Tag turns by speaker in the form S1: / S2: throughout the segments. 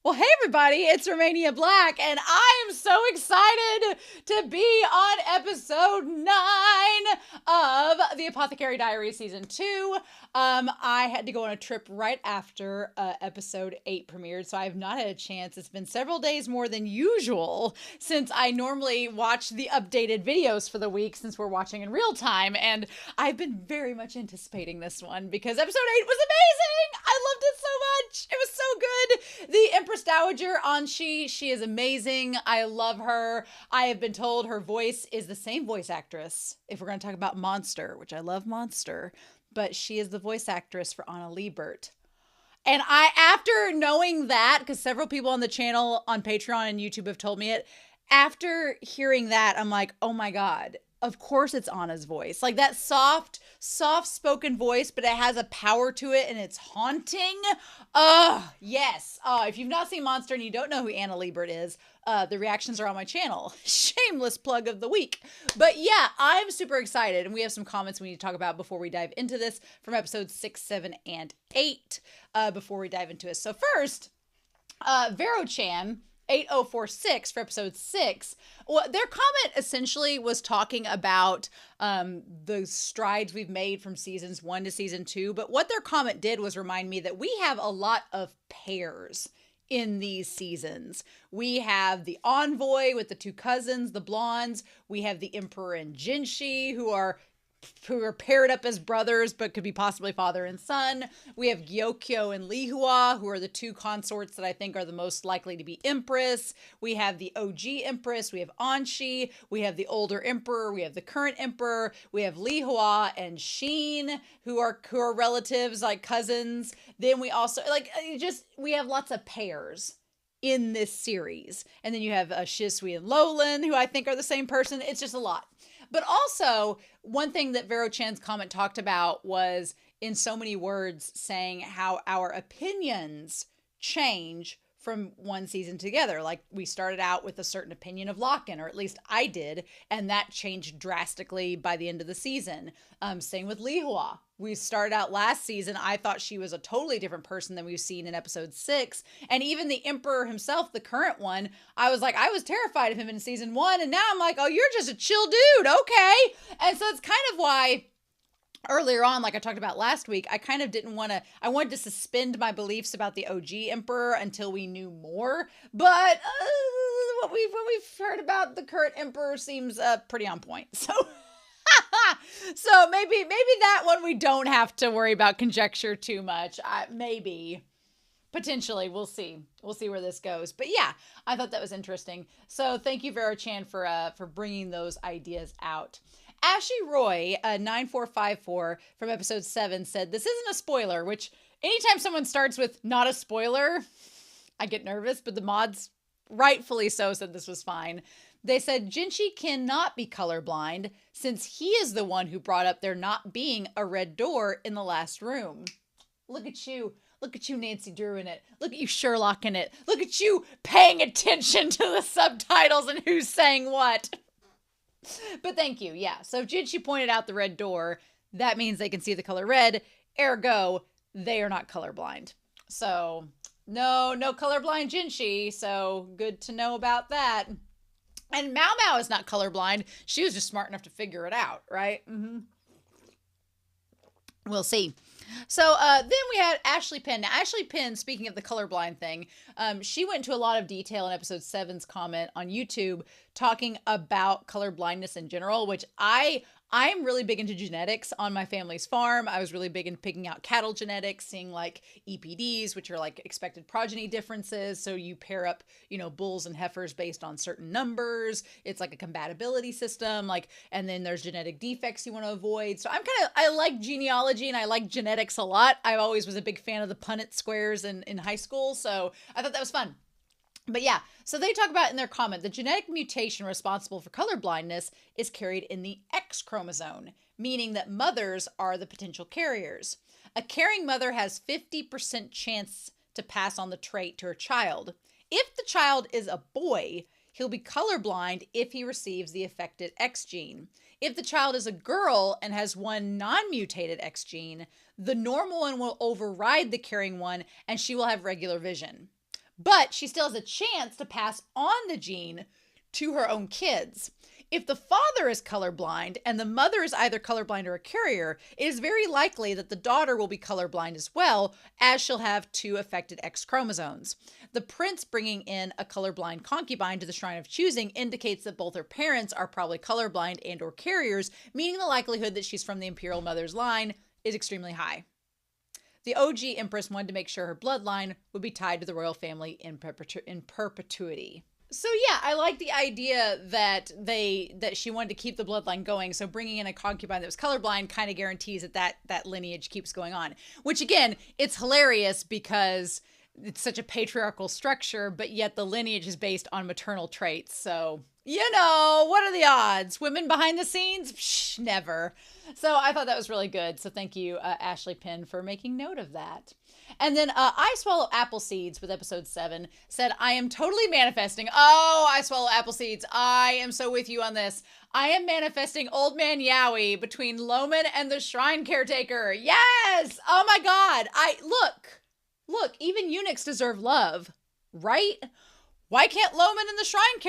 S1: Well, hey everybody, it's Romania Black, and I am so excited to be on episode 9 of the Apothecary Diaries Season 2. I had to go on a trip right after episode 8 premiered, so I have not had a chance. It's been several days more than usual since I normally watch the updated videos for the week since we're watching in real time, and I've been very much anticipating this one because episode 8 was amazing! I loved it so much! It was so good! The Empress Dowager Anshi, she is amazing. I love her. I have been told her voice is the same voice actress, if we're going to talk about Monster, which I love Monster, but she is the voice actress for Anna Liebert. And after knowing that, because several people on the channel on Patreon and YouTube have told me it, after hearing that, I'm like, oh my God, of course it's Anna's voice. Like that soft spoken voice, but it has a power to it and it's haunting. Oh, yes. If you've not seen Monster and you don't know who Anna Liebert is, the reactions are on my channel. Shameless plug of the week. But yeah, I'm super excited. And we have some comments we need to talk about before we dive into this from episodes 6, 7, and 8 before we dive into it. So first, Vero-chan 8046 for episode 6. Well, their comment essentially was talking about the strides we've made from seasons 1 to season 2. But what their comment did was remind me that we have a lot of pairs in these seasons. We have the envoy with the two cousins, the blondes. We have the emperor and Jinshi, who are paired up as brothers, but could be possibly father and son. We have Gyokyo and Lihua, who are the two consorts that I think are the most likely to be empress. We have the OG empress. We have Anshi. We have the older emperor. We have the current emperor. We have Lihua and Sheen, who are relatives, like cousins. Then we also, we have lots of pairs in this series. And then you have Shisui and Lowland, who I think are the same person. It's just a lot. But also, one thing that Vero-chan's comment talked about was, in so many words, saying how our opinions change from one season together. Like, we started out with a certain opinion of Lock-in, or at least I did, and that changed drastically by the end of the season. Same with Lihua. We started out last season, I thought she was a totally different person than we've seen in episode 6. And even the emperor himself, the current one, I was terrified of him in season 1. And now I'm like, oh, you're just a chill dude. Okay. And so it's kind of why earlier on, like I talked about last week, I kind of I wanted to suspend my beliefs about the OG emperor until we knew more. But what we've heard about the current emperor seems pretty on point. So so maybe that one we don't have to worry about conjecture too much. Maybe. Potentially. We'll see. We'll see where this goes. But yeah, I thought that was interesting. So thank you, Vero-chan, for bringing those ideas out. Ashy Roy, 9454 from episode 7 said, this isn't a spoiler, which anytime someone starts with not a spoiler, I get nervous, but the mods rightfully so said this was fine. They said Jinshi cannot be colorblind since he is the one who brought up there not being a red door in the last room. Look at you. Look at you, Nancy Drew in it. Look at you, Sherlock in it. Look at you paying attention to the subtitles and who's saying what. But thank you. Yeah. So if Jinshi pointed out the red door, that means they can see the color red. Ergo, they are not colorblind. So no colorblind Jinshi. So good to know about that. And MaoMao is not colorblind. She was just smart enough to figure it out, right? Mm-hmm. We'll see. So then we had Ashley Penn. Now, Ashley Penn, speaking of the colorblind thing, she went into a lot of detail in episode 7's comment on YouTube talking about colorblindness in general, which I'm really big into genetics on my family's farm. I was really big in picking out cattle genetics, seeing like EPDs, which are like expected progeny differences. So you pair up, bulls and heifers based on certain numbers. It's like a compatibility system, and then there's genetic defects you want to avoid. So I like genealogy and I like genetics a lot. I always was a big fan of the Punnett squares in high school. So I thought that was fun. But yeah, so they talk about in their comment, the genetic mutation responsible for colorblindness is carried in the X chromosome, meaning that mothers are the potential carriers. A carrying mother has 50% chance to pass on the trait to her child. If the child is a boy, he'll be colorblind if he receives the affected X gene. If the child is a girl and has one non-mutated X gene, the normal one will override the carrying one and she will have regular vision. but she still has a chance to pass on the gene to her own kids. If the father is colorblind and the mother is either colorblind or a carrier, it is very likely that the daughter will be colorblind as well, as she'll have 2 affected X chromosomes. The prince bringing in a colorblind concubine to the Shrine of Choosing indicates that both her parents are probably colorblind and or carriers, meaning the likelihood that she's from the imperial mother's line is extremely high. The OG Empress wanted to make sure her bloodline would be tied to the royal family in perpetuity. So yeah, I like the idea that she wanted to keep the bloodline going. So bringing in a concubine that was colorblind kind of guarantees that lineage keeps going on. Which again, it's hilarious because it's such a patriarchal structure, but yet the lineage is based on maternal traits. So, you know, what are the odds? Women behind the scenes? Psh, never. So I thought that was really good. So thank you, Ashley Penn, for making note of that. And then I Swallow Apple Seeds with episode 7 said, I am totally manifesting. Oh, I Swallow Apple Seeds. I am so with you on this. I am manifesting Old Man Yowie between Loman and the Shrine Caretaker. Yes. Oh my God. Look, even eunuchs deserve love, right? Why can't Loman and the Shrine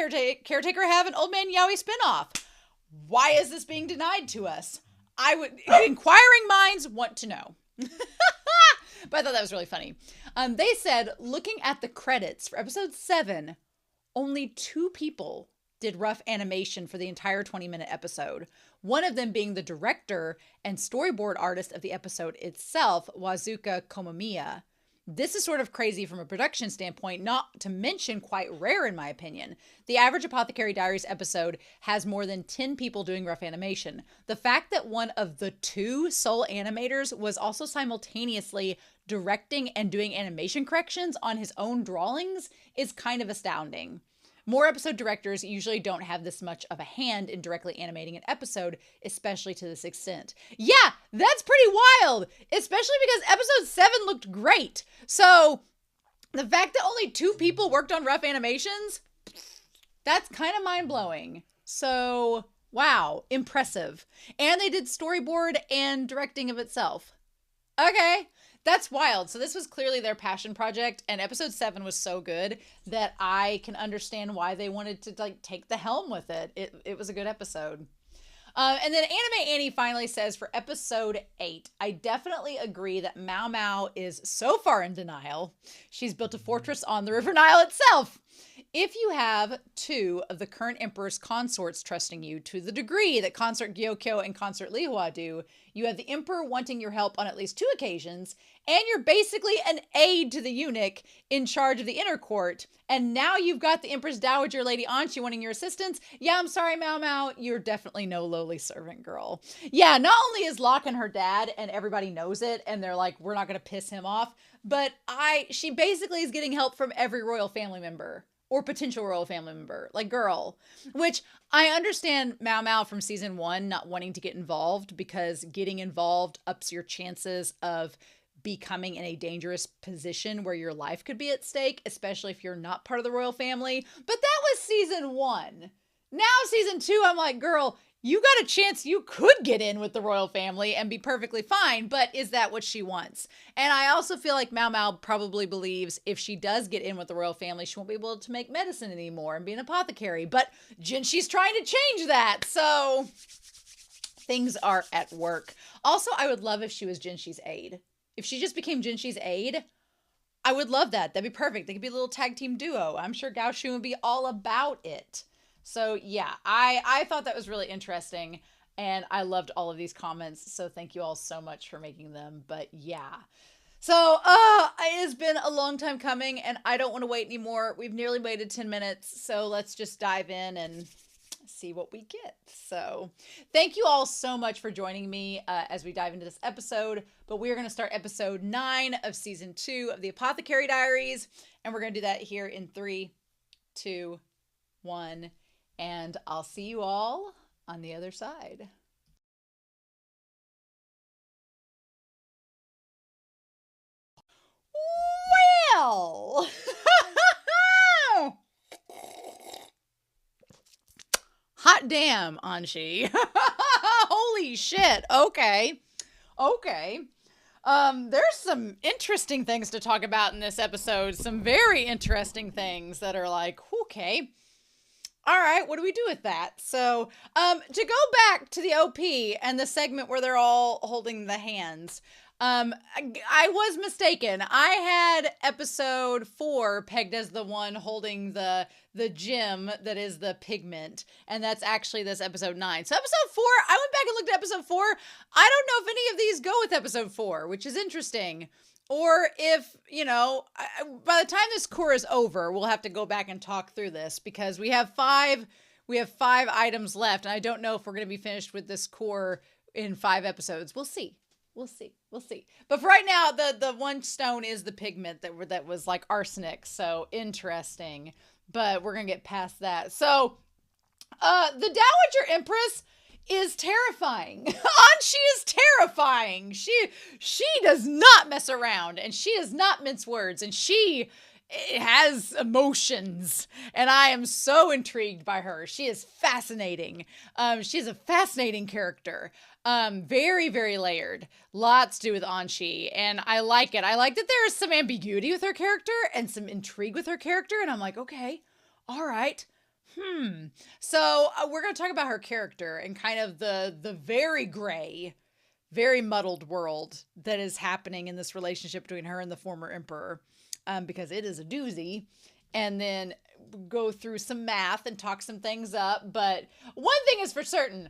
S1: Caretaker have an Old Man Yowie spinoff? Why is this being denied to us? Inquiring minds want to know. But I thought that was really funny. They said, looking at the credits for episode 7, only 2 people did rough animation for the entire 20-minute episode. One of them being the director and storyboard artist of the episode itself, Wazuka Komamiya. This is sort of crazy from a production standpoint, not to mention quite rare in my opinion. The average Apothecary Diaries episode has more than 10 people doing rough animation. The fact that one of the 2 sole animators was also simultaneously directing and doing animation corrections on his own drawings is kind of astounding. More episode directors usually don't have this much of a hand in directly animating an episode, especially to this extent. Yeah, that's pretty wild, especially because episode 7 looked great. So the fact that only 2 people worked on rough animations, that's kind of mind-blowing. So, wow, impressive. And they did storyboard and directing of itself. Okay. That's wild. So this was clearly their passion project, and episode 7 was so good that I can understand why they wanted to take the helm with it. It was a good episode. And then Anime Annie finally says for episode 8, I definitely agree that MaoMao is so far in denial. She's built a fortress on the River Nile itself. If you have 2 of the current emperor's consorts trusting you to the degree that Consort Gyokyo and Consort Lihua do, you have the emperor wanting your help on at least 2 occasions, and you're basically an aide to the eunuch in charge of the inner court, and now you've got the Empress Dowager Lady Anshi wanting your assistance. Yeah, I'm sorry, MaoMao, you're definitely no lowly servant girl. Yeah, not only is Locke her dad, and everybody knows it, and they're like, we're not going to piss him off, but she basically is getting help from every royal family member. Or potential royal family member, like girl, which I understand MaoMao from season 1 not wanting to get involved because getting involved ups your chances of becoming in a dangerous position where your life could be at stake, especially if you're not part of the royal family. But that was season 1. Now season 2, I'm like, girl, you got a chance you could get in with the royal family and be perfectly fine, but is that what she wants? And I also feel like MaoMao probably believes if she does get in with the royal family, she won't be able to make medicine anymore and be an apothecary. But Jinshi's trying to change that, so things are at work. Also, I would love if she was Jinshi's aide. If she just became Jinshi's aide, I would love that. That'd be perfect. They could be a little tag team duo. I'm sure Gao Shu would be all about it. So yeah, I thought that was really interesting, and I loved all of these comments, so thank you all so much for making them. But yeah, so it has been a long time coming, and I don't want to wait anymore. We've nearly waited 10 minutes, so let's just dive in and see what we get. So thank you all so much for joining me as we dive into this episode, but we are going to start episode 9 of season 2 of the Apothecary Diaries, and we're going to do that here in 3, 2, 1. And I'll see you all on the other side. Well, hot damn, Anshi. Holy shit. Okay. There's some interesting things to talk about in this episode. Some very interesting things that are like, okay, all right, what do we do with that? So, to go back to the OP and the segment where they're all holding the hands, I was mistaken. I had episode 4 pegged as the one holding the gem that is the pigment, and that's actually this episode 9. So episode 4, I went back and looked at episode 4. I don't know if any of these go with episode 4, which is interesting. Or if, by the time this core is over, we'll have to go back and talk through this because we have 5 items left, and I don't know if we're going to be finished with this core in 5 episodes. We'll see. But for right now, the one stone is the pigment that was like arsenic. So interesting. But we're going to get past that. So, the Dowager Empress is terrifying. Anshi is terrifying. She does not mess around, and she does not mince words, and she has emotions, and I am so intrigued by her. She is fascinating. She's a fascinating character. Very, very layered. Lots to do with Anshi, and I like it. I like that there is some ambiguity with her character and some intrigue with her character, and I'm like, okay, all right. So we're going to talk about her character and kind of the very gray, very muddled world that is happening in this relationship between her and the former emperor, because it is a doozy, and then go through some math and talk some things up. But one thing is for certain,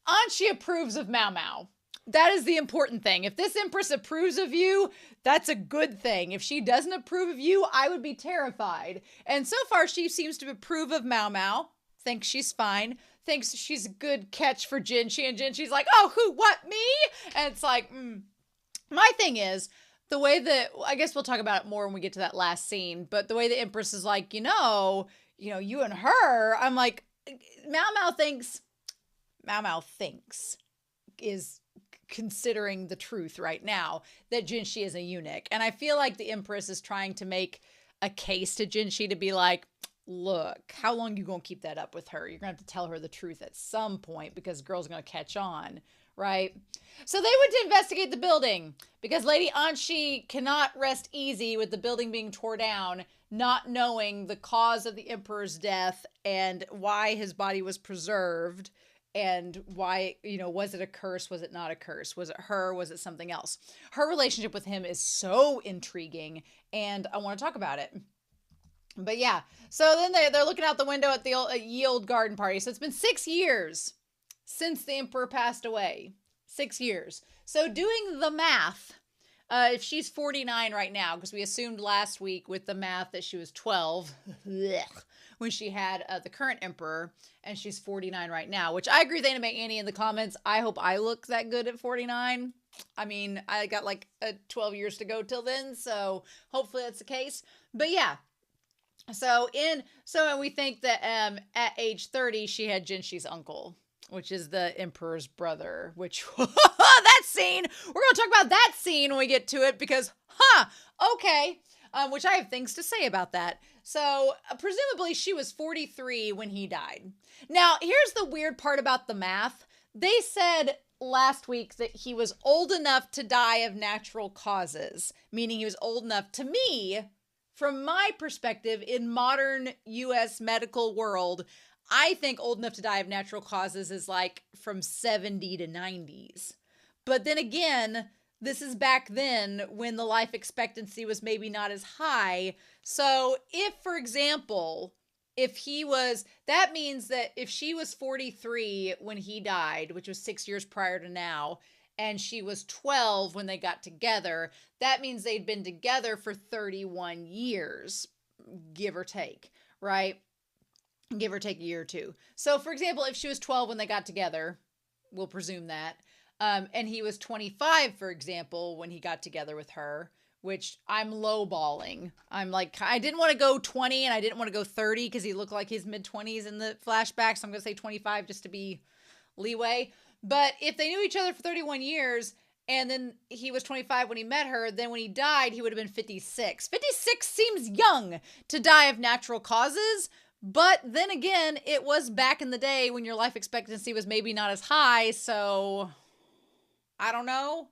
S1: Anshi approves of MaoMao. That is the important thing. If this empress approves of you, that's a good thing. If she doesn't approve of you, I would be terrified. And so far, she seems to approve of MaoMao. Thinks she's fine. Thinks she's a good catch for Jinshi. And Jinshi's like, oh, who, what, me? And it's like, My thing is, the way that, I guess we'll talk about it more when we get to that last scene, but the way the empress is like, you and her, I'm like, MaoMao thinks is considering the truth right now that Jinshi is a eunuch. And I feel like the Empress is trying to make a case to Jinshi to be like, look, how long you gonna keep that up with her? You're gonna have to tell her the truth at some point because girl's gonna catch on, right? So they went to investigate the building because Lady Anshi cannot rest easy with the building being torn down, not knowing the cause of the Emperor's death and why his body was preserved. And why, was it a curse? Was it not a curse? Was it her? Was it something else? Her relationship with him is so intriguing, and I want to talk about it. But yeah, so then they're looking out the window at the ye old garden party. So it's been 6 years since the emperor passed away. 6 years. So doing the math, if she's 49 right now, because we assumed last week with the math that she was 12 when she had the current emperor, and she's 49 right now, which I agree with Anime Annie in the comments. I hope I look that good at 49. I mean, I got like 12 years to go till then, so hopefully that's the case. But yeah, so we think that at age 30, she had Jinshi's uncle, which is the emperor's brother, which, that scene, we're going to talk about that scene when we get to it because, okay, which I have things to say about that. So, presumably she was 43 when he died. Now, here's the weird part about the math. They said last week that he was old enough to die of natural causes, meaning he was old enough. To me, from my perspective, in modern U.S. medical world, I think old enough to die of natural causes is like from 70 to 90s. But then again, this is back then when the life expectancy was maybe not as high. So if, for example, that means that if she was 43 when he died, which was 6 years prior to now, and she was 12 when they got together, that means they'd been together for 31 years, give or take, right? Give or take a year or two. So, for example, if she was 12 when they got together, we'll presume that, and he was 25, for example, when he got together with her, which I'm lowballing. I'm like, I didn't want to go 20 and I didn't want to go 30 because he looked like his mid-20s in the flashback, so I'm going to say 25 just to be leeway. But if they knew each other for 31 years and then he was 25 when he met her, then when he died, he would have been 56. 56 seems young to die of natural causes. But then again, it was back in the day when your life expectancy was maybe not as high, so I don't know.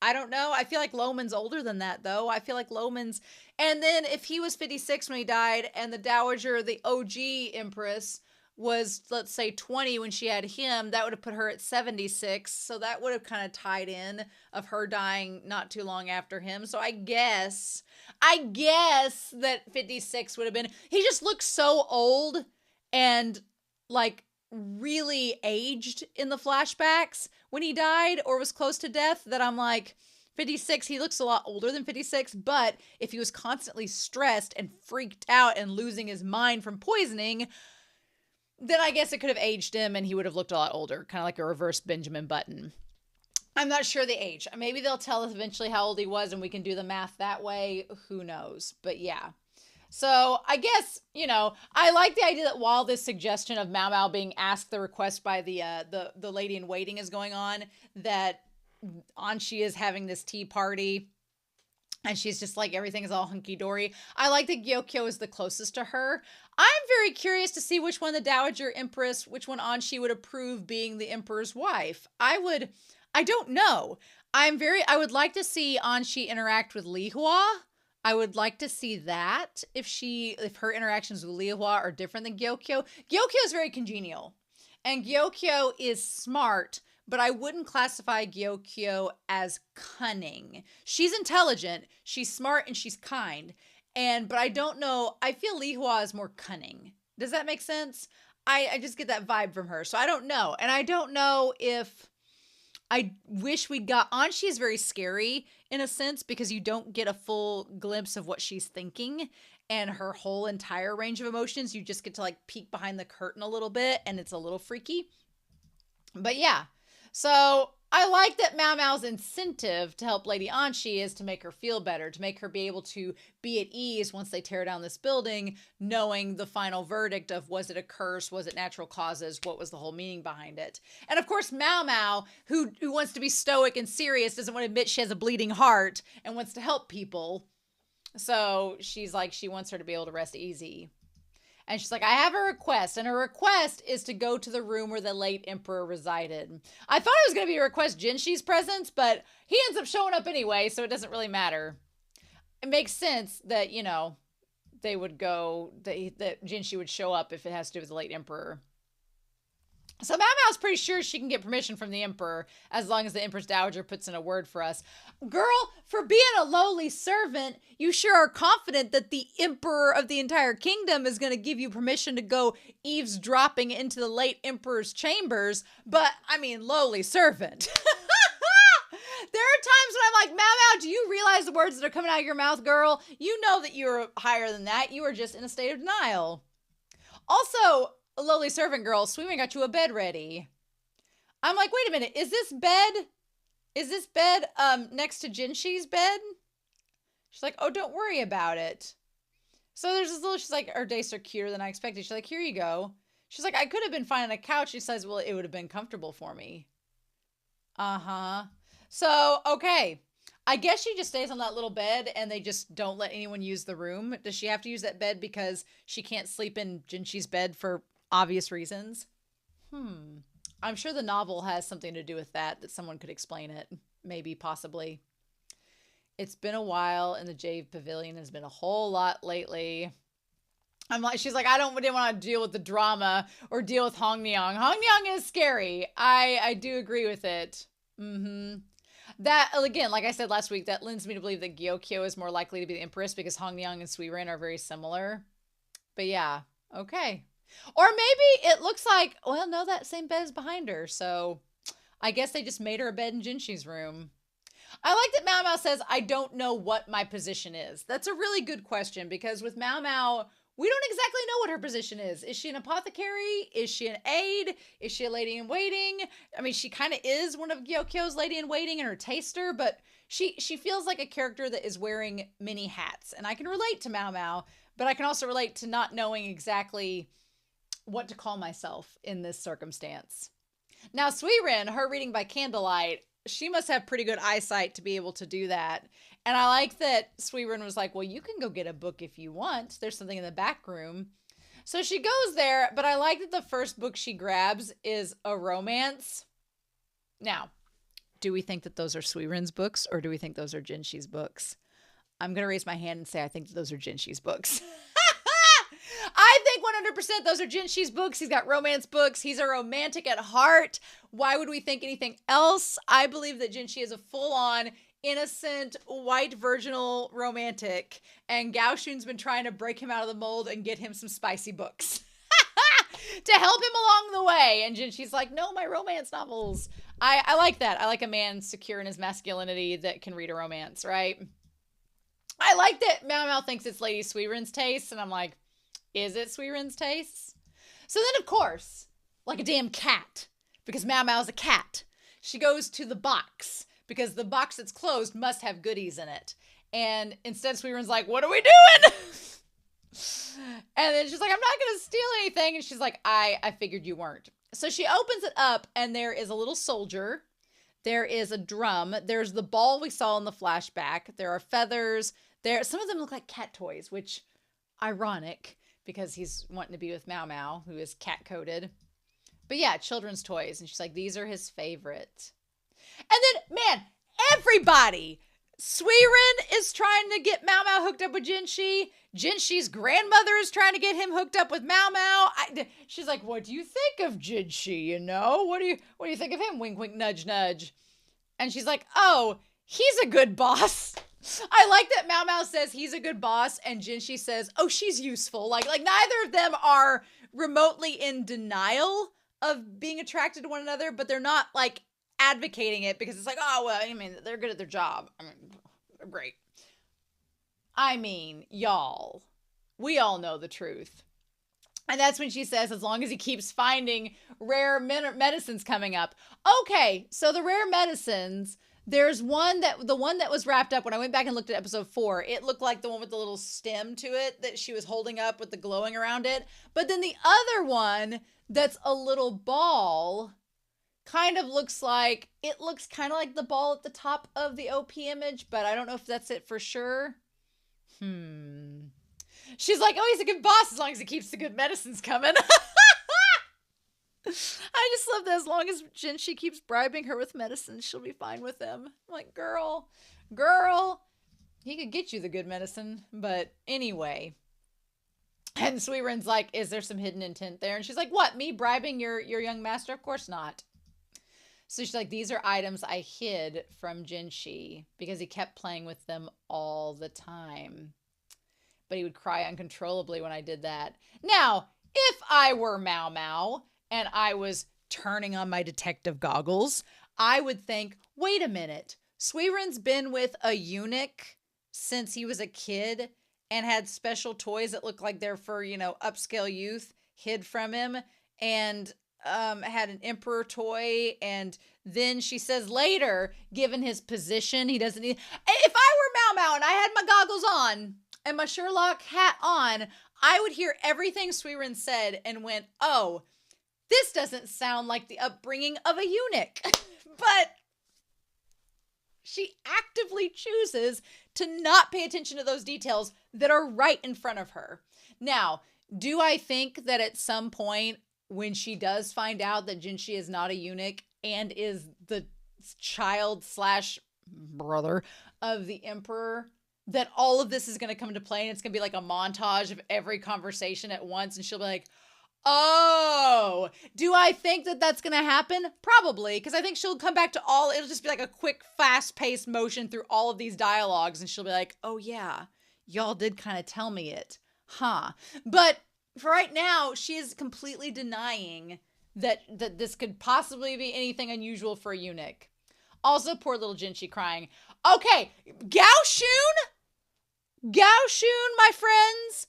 S1: I don't know. I feel like Lohman's older than that, though. I feel like Lohman's. And then if he was 56 when he died, and the Dowager, the OG Empress, was, let's say, 20 when she had him, that would have put her at 76. So that would have kind of tied in of her dying not too long after him. So I guess that 56 would have been. He just looks so old and like really aged in the flashbacks when he died or was close to death that I'm like, 56, he looks a lot older than 56, but if he was constantly stressed and freaked out and losing his mind from poisoning, then I guess it could have aged him and he would have looked a lot older, kind of like a reverse Benjamin Button. I'm not sure the age. Maybe they'll tell us eventually how old he was and we can do the math that way. Who knows? But yeah. So I guess, I like the idea that while this suggestion of MaoMao being asked the request by the lady in waiting is going on, that Anshi is having this tea party and she's just like, everything is all hunky-dory. I like that Gyokyo is the closest to her. I'm very curious to see which one the Dowager Empress, which one Anshi would approve being the Emperor's wife. I don't know. I would like to see Anshi interact with Li Hua. I would like to see that if her interactions with Li Hua are different than Gyokyo. Gyokyo is very congenial and Gyokyo is smart, but I wouldn't classify Gyokyo as cunning. She's intelligent, she's smart, and she's kind. But I don't know, I feel Li Hua is more cunning. Does that make sense? I just get that vibe from her. So I don't know. And I don't know if I wish we'd got Anshi is very scary in a sense because you don't get a full glimpse of what she's thinking and her whole entire range of emotions. You just get to like peek behind the curtain a little bit and it's a little freaky. But yeah, so I like that MaoMao's incentive to help Lady Anshi is to make her feel better, to make her be able to be at ease once they tear down this building, knowing the final verdict of was it a curse, was it natural causes, what was the whole meaning behind it. And of course, MaoMao, who wants to be stoic and serious, doesn't want to admit she has a bleeding heart and wants to help people. So she's like, she wants her to be able to rest easy. And she's like, I have a request. And her request is to go to the room where the late emperor resided. I thought it was going to be a request Jinshi's presence, but he ends up showing up anyway, so it doesn't really matter. It makes sense that, they would go, that Jinshi would show up if it has to do with the late emperor. So MaoMao's pretty sure she can get permission from the emperor as long as the Empress Dowager puts in a word for us. Girl, for being a lowly servant, you sure are confident that the emperor of the entire kingdom is going to give you permission to go eavesdropping into the late emperor's chambers. But, lowly servant. There are times when I'm like, MaoMao, do you realize the words that are coming out of your mouth, girl? You know that you're higher than that. You are just in a state of denial. Also, a lowly servant girl, Sweetman got you a bed ready. I'm like, wait a minute, is this bed next to Jinshi's bed? She's like, oh, don't worry about it. So there's this little, she's like, our days are cuter than I expected. She's like, here you go. She's like, I could have been fine on a couch. She says, well, it would have been comfortable for me. Uh-huh. So, okay. I guess she just stays on that little bed and they just don't let anyone use the room. Does she have to use that bed because she can't sleep in Jinshi's bed for obvious reasons? I'm sure the novel has something to do with that someone could explain it. Maybe, possibly. It's been a while and the Jade Pavilion has been a whole lot lately. She's like, didn't want to deal with the drama or deal with Hongniang. Hongniang is scary. I do agree with it. That, again, like I said last week, that lends me to believe that Gyokyo is more likely to be the Empress because Hongniang and Suiren are very similar. But yeah, okay. Or maybe it looks like, well, no, that same bed is behind her. So I guess they just made her a bed in Jinshi's room. I like that MaoMao says, I don't know what my position is. That's a really good question because with MaoMao, we don't exactly know what her position is. Is she an apothecary? Is she an aide? Is she a lady in waiting? She kind of is one of Gyokyo's lady in waiting and her taster, but she feels like a character that is wearing many hats. And I can relate to MaoMao, but I can also relate to not knowing exactly what to call myself in this circumstance. Now, Suiren, her reading by candlelight, she must have pretty good eyesight to be able to do that. And I like that Suiren was like, well, you can go get a book if you want. There's something in the back room. So she goes there, but I like that the first book she grabs is a romance. Now, Do we think that those are Suiren's books, or do we think those are Jinshi's books? I'm going to raise my hand and say I think that those are Jinshi's books. I think 100% those are Jinshi's books. He's got romance books. He's a romantic at heart. Why would we think anything else? I believe that Jinshi is a full-on, innocent, white, virginal romantic, and Gao Shun's been trying to break him out of the mold and get him some spicy books to help him along the way. And Jinshi's like, no, my romance novels. I like that. I like a man secure in his masculinity that can read a romance, right? I like that MaoMao thinks it's Lady Suiren's taste, and I'm like, is it Suiren's taste? So then, of course, like a damn cat, because MaoMao's a cat, she goes to the box, because the box that's closed must have goodies in it. And instead, Suiren's like, what are we doing? And then she's like, I'm not going to steal anything. And she's like, I figured you weren't. So she opens it up, and there is a little soldier. There is a drum. There's the ball we saw in the flashback. There are feathers. Some of them look like cat toys, which, ironic, because he's wanting to be with MaoMao, who is cat-coded. But yeah, children's toys. And she's like, these are his favorite. And then, man, everybody. Suiren is trying to get MaoMao hooked up with Jinshi. Jinshi's grandmother is trying to get him hooked up with MaoMao. She's like, what do you think of Jinshi, you know? What do you think of him? Wink, wink, nudge, nudge. And she's like, oh, he's a good boss. I like that MaoMao says he's a good boss, and Jinshi says, oh, she's useful. Like neither of them are remotely in denial of being attracted to one another, but they're not like advocating it because it's like, oh, well, I mean, they're good at their job. I mean, they're great. I mean, y'all, we all know the truth. And that's when she says, as long as he keeps finding rare medicines coming up. Okay, so the rare medicines, there's the one that was wrapped up when I went back and looked at episode 4. It looked like the one with the little stem to it that she was holding up with the glowing around it. But then the other one that's a little ball kind of looks like the ball at the top of the OP image, but I don't know if that's it for sure. She's like, oh, he's a good boss as long as he keeps the good medicines coming. I just love that as long as Jinshi keeps bribing her with medicine, she'll be fine with him. I'm like, girl, he could get you the good medicine. But anyway. And Suiren's like, is there some hidden intent there? And she's like, what, me bribing your young master? Of course not. So she's like, these are items I hid from Jinshi because he kept playing with them all the time. But he would cry uncontrollably when I did that. Now, if I were MaoMao and I was turning on my detective goggles, I would think, wait a minute. Suiren's been with a eunuch since he was a kid and had special toys that look like they're for, upscale youth hid from him, and had an emperor toy. And then she says later, given his position, he doesn't need. If I were MaoMao and I had my goggles on and my Sherlock hat on, I would hear everything Suiren said and went, oh, this doesn't sound like the upbringing of a eunuch. But she actively chooses to not pay attention to those details that are right in front of her. Now, do I think that at some point when she does find out that Jinshi is not a eunuch and is the child / brother of the emperor, that all of this is going to come into play and it's going to be like a montage of every conversation at once, and she'll be like, oh, do I think that that's going to happen? Probably, because I think she'll come back to it'll just be like a quick, fast-paced motion through all of these dialogues, and she'll be like, oh yeah, y'all did kind of tell me it, huh? But for right now, she is completely denying that this could possibly be anything unusual for a eunuch. Also, poor little Jinshi crying. Okay, Gao Shun, my friends,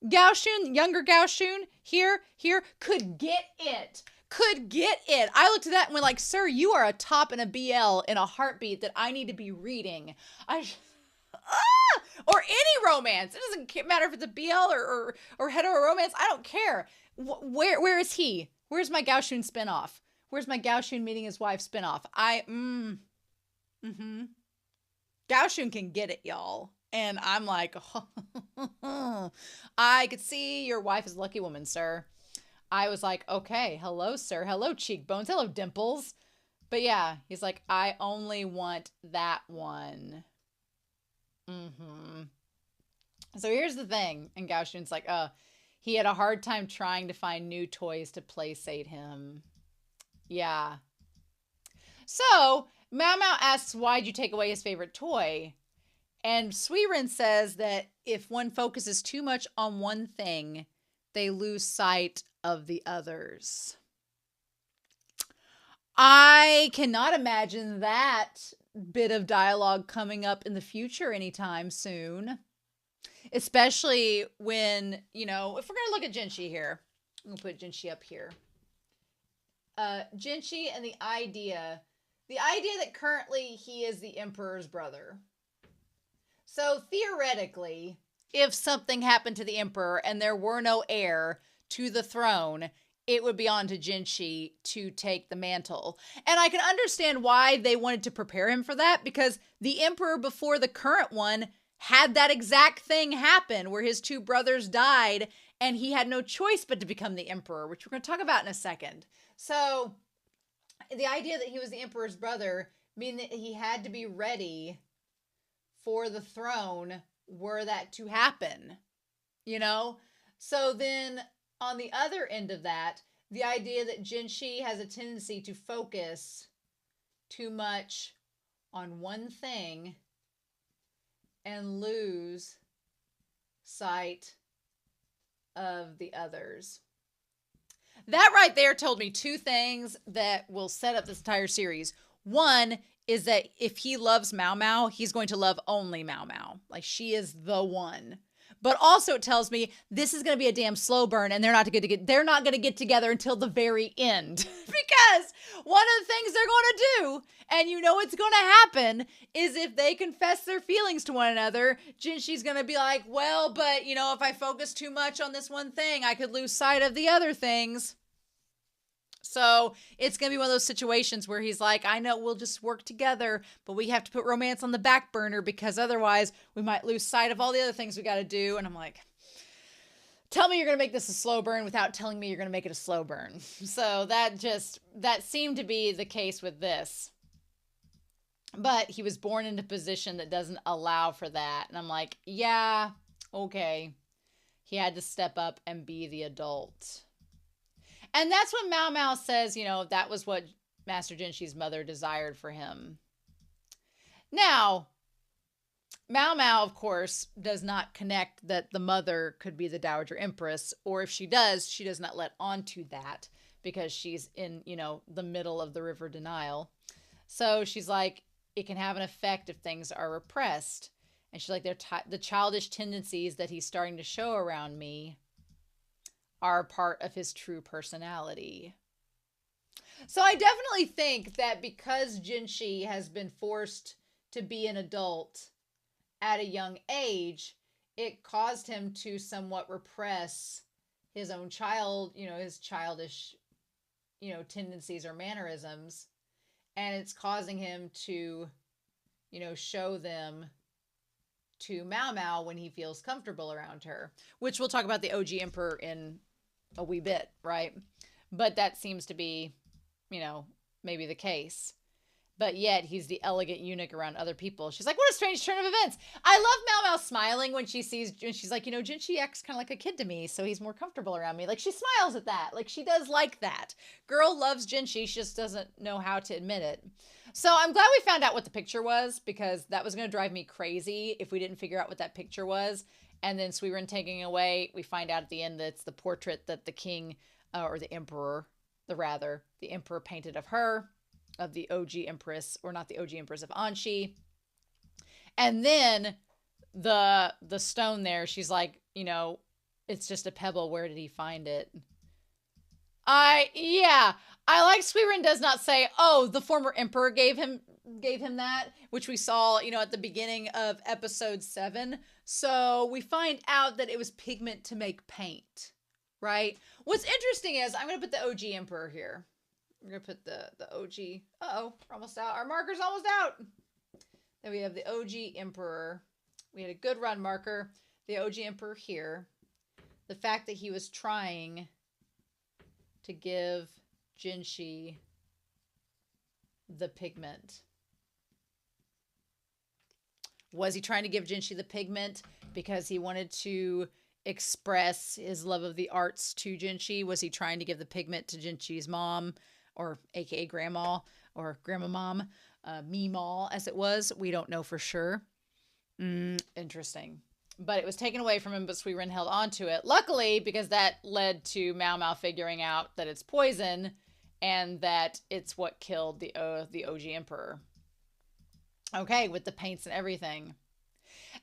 S1: Gao Shun, younger Gao Shun, here, could get it. I looked at that and went like, sir, you are a top in a BL in a heartbeat that I need to be reading. Or any romance. It doesn't matter if it's a BL or hetero romance. I don't care. Where is he? Where's my Gao Shun spinoff? Where's my Gao Shun meeting his wife spinoff? Gao Shun can get it, y'all. And I'm like, I could see your wife is a lucky woman, sir. I was like, okay, hello, sir. Hello, cheekbones. Hello, dimples. But yeah, he's like, I only want that one. Mm-hmm. So here's the thing. And Gao Shun's like, he had a hard time trying to find new toys to placate him. Yeah. So MaoMao asks, why'd you take away his favorite toy? And Suiren says that if one focuses too much on one thing, they lose sight of the others. I cannot imagine that bit of dialogue coming up in the future anytime soon. Especially when, if we're going to look at Jinshi here. I'm going to put Jinshi up here. Jinshi and the idea that currently he is the Emperor's brother. So theoretically, if something happened to the Emperor and there were no heir to the throne, it would be on to Jinshi to take the mantle. And I can understand why they wanted to prepare him for that, because the Emperor before the current one had that exact thing happen where his two brothers died and he had no choice but to become the Emperor, which we're going to talk about in a second. So the idea that he was the Emperor's brother mean that he had to be ready for the throne were that to happen, So then on the other end of that, the idea that Jinshi has a tendency to focus too much on one thing and lose sight of the others. That right there told me two things that will set up this entire series. One is that if he loves MaoMao, he's going to love only MaoMao. Like, she is the one. But also it tells me this is going to be a damn slow burn, and they're not going to get together until the very end. Because one of the things they're going to do, and it's going to happen, is if they confess their feelings to one another, Jinshi's going to be like, well, but, if I focus too much on this one thing, I could lose sight of the other things. So it's going to be one of those situations where he's like, I know we'll just work together, but we have to put romance on the back burner because otherwise we might lose sight of all the other things we got to do. And I'm like, tell me you're going to make this a slow burn without telling me you're going to make it a slow burn. So that seemed to be the case with this. But he was born into a position that doesn't allow for that. And I'm like, yeah, okay. He had to step up and be the adult. And that's when MaoMao says, that was what Master Jinshi's mother desired for him. Now, MaoMao, of course, does not connect that the mother could be the Dowager Empress, or if she does not let on to that because she's in, the middle of the river denial. So she's like, it can have an effect if things are repressed. And she's like, the childish tendencies that he's starting to show around me are part of his true personality. So I definitely think that because Jinshi has been forced to be an adult at a young age, it caused him to somewhat repress his own his childish, tendencies or mannerisms. And it's causing him to, show them to MaoMao when he feels comfortable around her, which we'll talk about the OG Emperor in a wee bit, right? But that seems to be, maybe the case. But yet he's the elegant eunuch around other people. She's like, what a strange turn of events. I love MaoMao smiling when she's like, Jinshi acts kind of like a kid to me, so he's more comfortable around me. Like, she smiles at that. Like, she does like that. Girl loves Jinshi. She just doesn't know how to admit it. So I'm glad we found out what the picture was, because that was going to drive me crazy if we didn't figure out what that picture was. And then Suiren taking away, we find out at the end that it's the portrait that the king, or the emperor, the emperor painted of her, of the OG Empress, or not the OG Empress, of Anshi. And then the stone there, she's like, it's just a pebble. Where did he find it? I like Suiren does not say, oh, the former emperor gave him that, which we saw, at the beginning of episode 7. So we find out that it was pigment to make paint, right? What's interesting is I'm going to put the OG emperor here. We're going to put the OG. Uh-oh, we're almost out. Our marker's almost out. Then we have the OG emperor. We had a good run marker. The OG emperor here. The fact that he was trying to give Jinshi the pigment? Was he trying to give Jinshi the pigment because he wanted to express his love of the arts to Jinshi? Was he trying to give the pigment to Jinshi's mom, or aka grandma, or grandma mom, Meemaw as it was? We don't know for sure. Interesting. But it was taken away from him, but Suiren held on to it. Luckily, because that led to MaoMao figuring out that it's poison and that it's what killed the OG Emperor. Okay, with the paints and everything.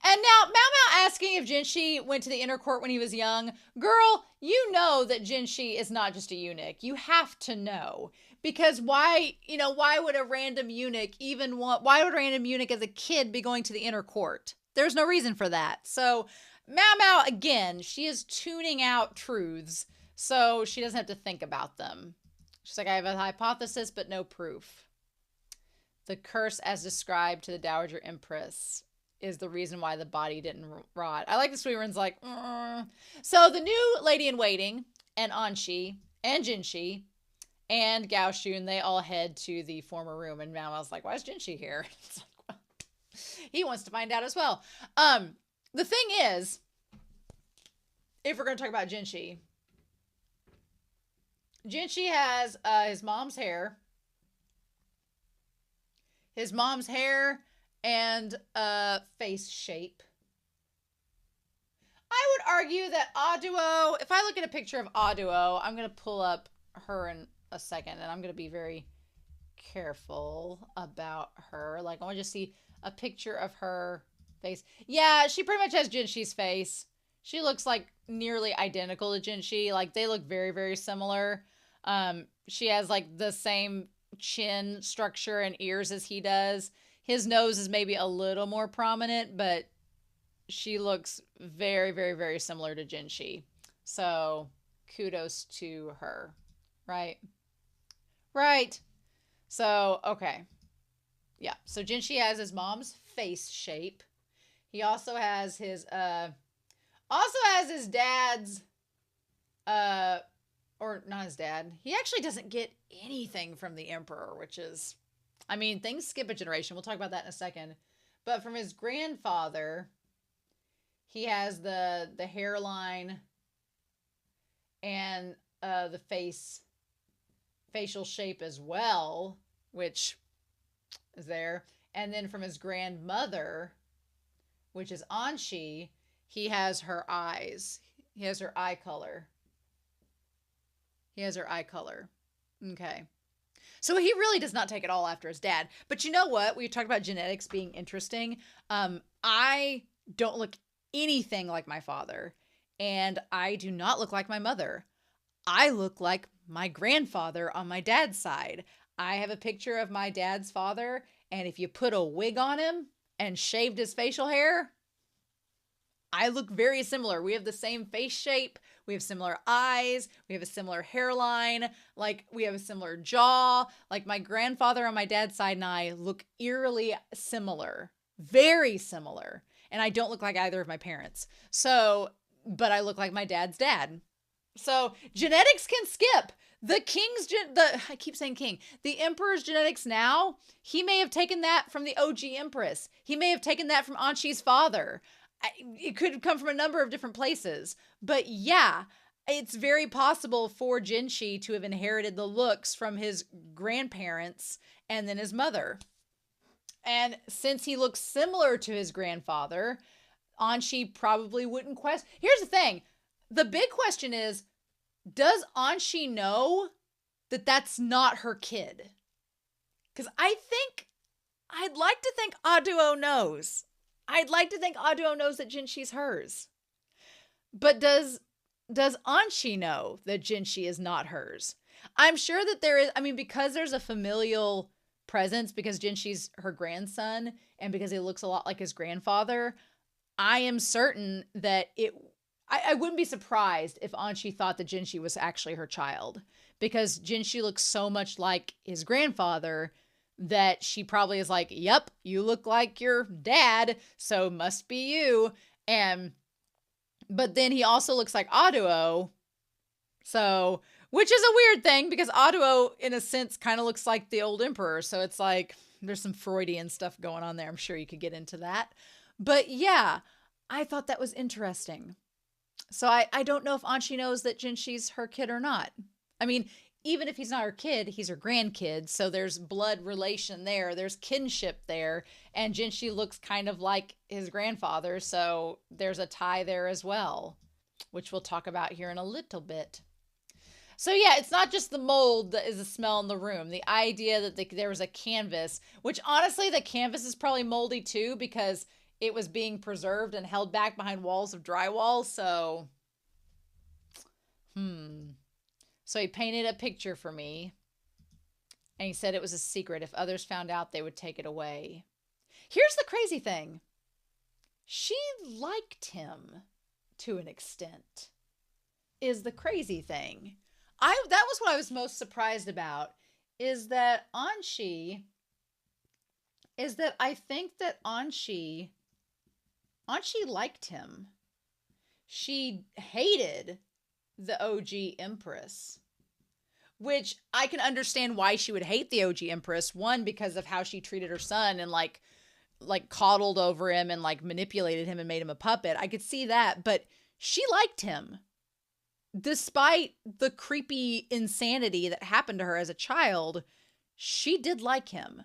S1: And now, MaoMao asking if Jinshi went to the inner court when he was young. Girl, you know that Jinshi is not just a eunuch. You have to know. Because why would a random eunuch why would a random eunuch as a kid be going to the inner court? There's no reason for that. So, MaoMao, again, she is tuning out truths so she doesn't have to think about them. She's like, I have a hypothesis, but no proof. The curse as described to the Dowager Empress is the reason why the body didn't rot. I like the Suiren's like, So the new lady in waiting, and Anshi, and Jinshi, and Gao Shun, they all head to the former room, and MaoMao's like, why is Jinshi here? It's like, well, he wants to find out as well. The thing is, if we're going to talk about Jinshi has his mom's hair. His mom's hair and face shape. I would argue that Ooooohhh, if I look at a picture of Ooooohhh, I'm going to pull up her in a second, and I'm going to be very careful about her. Like, I want to just see a picture of her face. Yeah, she pretty much has Jinshi's face. She looks like nearly identical to Jinshi. Like, they look very, very similar. She has like the same chin structure and ears as he does. His nose is maybe a little more prominent, but she looks very, very, very similar to Jinshi. So kudos to her. Right? Right. So, okay. Yeah. So Jinshi has his mom's face shape. He also has his dad's or not his dad. He actually doesn't get anything from the Emperor, which is, I mean, things skip a generation. We'll talk about that in a second. But from his grandfather, he has the hairline and the facial shape as well, which is there. And then from his grandmother, which is Anshi, he has her eyes. He has her eye color. Okay. So he really does not take it all after his dad. But you know what? We talked about genetics being interesting. I don't look anything like my father. And I do not look like my mother. I look like my grandfather on my dad's side. I have a picture of my dad's father. And if you put a wig on him and shaved his facial hair, I look very similar. We have the same face shape. We have similar eyes. We have a similar hairline. Like, we have a similar jaw. Like, my grandfather on my dad's side and I look eerily similar. Very similar. And I don't look like either of my parents. So, but I look like my dad's dad. So, genetics can skip. I keep saying king. The Emperor's genetics now, he may have taken that from the OG Empress. He may have taken that from Anshi's father. It could come from a number of different places. But yeah, it's very possible for Jinshi to have inherited the looks from his grandparents and then his mother. And since he looks similar to his grandfather, Anshi probably wouldn't question. Here's the thing. The big question is, does Anshi know that that's not her kid? Because I'd like to think Ooooohhh knows. I'd like to think Ooooohhh knows that Jinshi's hers. But does Anshi know that Jinshi is not hers? I'm sure that there is, because there's a familial presence, because Jinshi's her grandson, and because he looks a lot like his grandfather, I am certain that I wouldn't be surprised if Anshi thought that Jinshi was actually her child. Because Jinshi looks so much like his grandfather that she probably is like, yep, you look like your dad, so must be you. But then he also looks like Ooooohhh. So Which is a weird thing because Ooooohh, in a sense, kind of looks like the old emperor. So it's like there's some Freudian stuff going on there. I'm sure you could get into that. But yeah, I thought that was interesting. So I don't know if Anshi knows that Jinshi's her kid or not. I mean, even if he's not her kid, he's her grandkid. So there's blood relation there. There's kinship there. And Jinshi looks kind of like his grandfather. So there's a tie there as well, which we'll talk about here in a little bit. So yeah, it's not just the mold that is a smell in the room. The idea that there was a canvas, which honestly, the canvas is probably moldy too because it was being preserved and held back behind walls of drywall. So, So he painted a picture for me. And he said it was a secret. If others found out, they would take it away. Here's the crazy thing. She liked him to an extent, is the crazy thing. That was what I was most surprised about, is that I think that Anshi liked him. She hated the OG Empress, which I can understand why she would hate the OG Empress. One, because of how she treated her son and like coddled over him and like manipulated him and made him a puppet. I could see that, but she liked him. Despite the creepy insanity that happened to her as a child, she did like him,